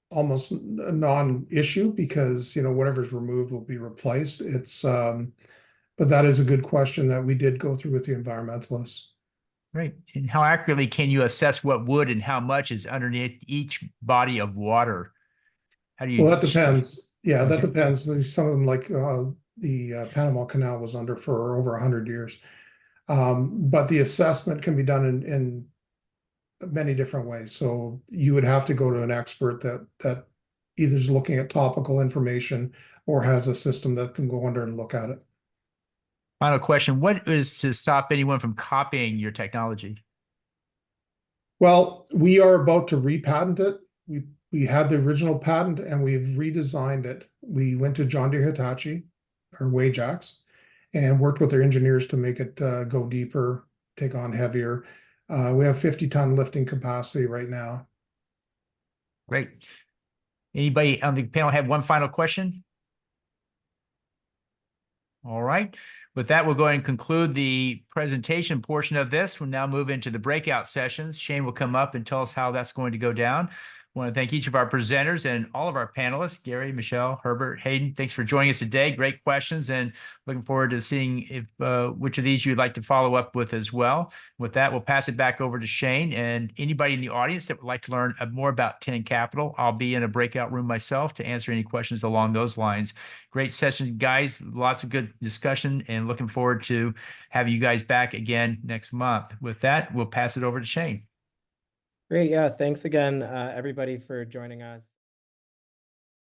almost a non-issue because, whatever's removed will be replaced. But that is a good question that we did go through with the environmentalists. Great. And how accurately can you assess what wood and how much is underneath each body of water? How do you? Well, that depends. Yeah, Okay. that depends. Some of them, like the Panama Canal, was under for over 100 years. But the assessment can be done in many different ways. So you would have to go to an expert that either is looking at topical information or has a system that can go under and look at it. Final question. What is to stop anyone from copying your technology? Well, we are about to repatent it. We had the original patent and we've redesigned it. We went to John Deere Hitachi, or Wajax, and worked with their engineers to make it go deeper, take on heavier. We have 50-ton lifting capacity right now. Great. Anybody on the panel have one final question? All right. With that, we'll go ahead and conclude the presentation portion of this. We'll now move into the breakout sessions. Shane will come up and tell us how that's going to go down. I want to thank each of our presenters and all of our panelists, Gary, Michelle, Herbert, Hayden. Thanks for joining us today. Great questions, and looking forward to seeing if which of these you'd like to follow up with as well. With that, we'll pass it back over to Shane, and anybody in the audience that would like to learn more about 10 Capital, I'll be in a breakout room myself to answer any questions along those lines. Great session, guys. Lots of good discussion, and looking forward to having you guys back again next month. With that, we'll pass it over to Shane. Great. Yeah. Thanks again, everybody, for joining us.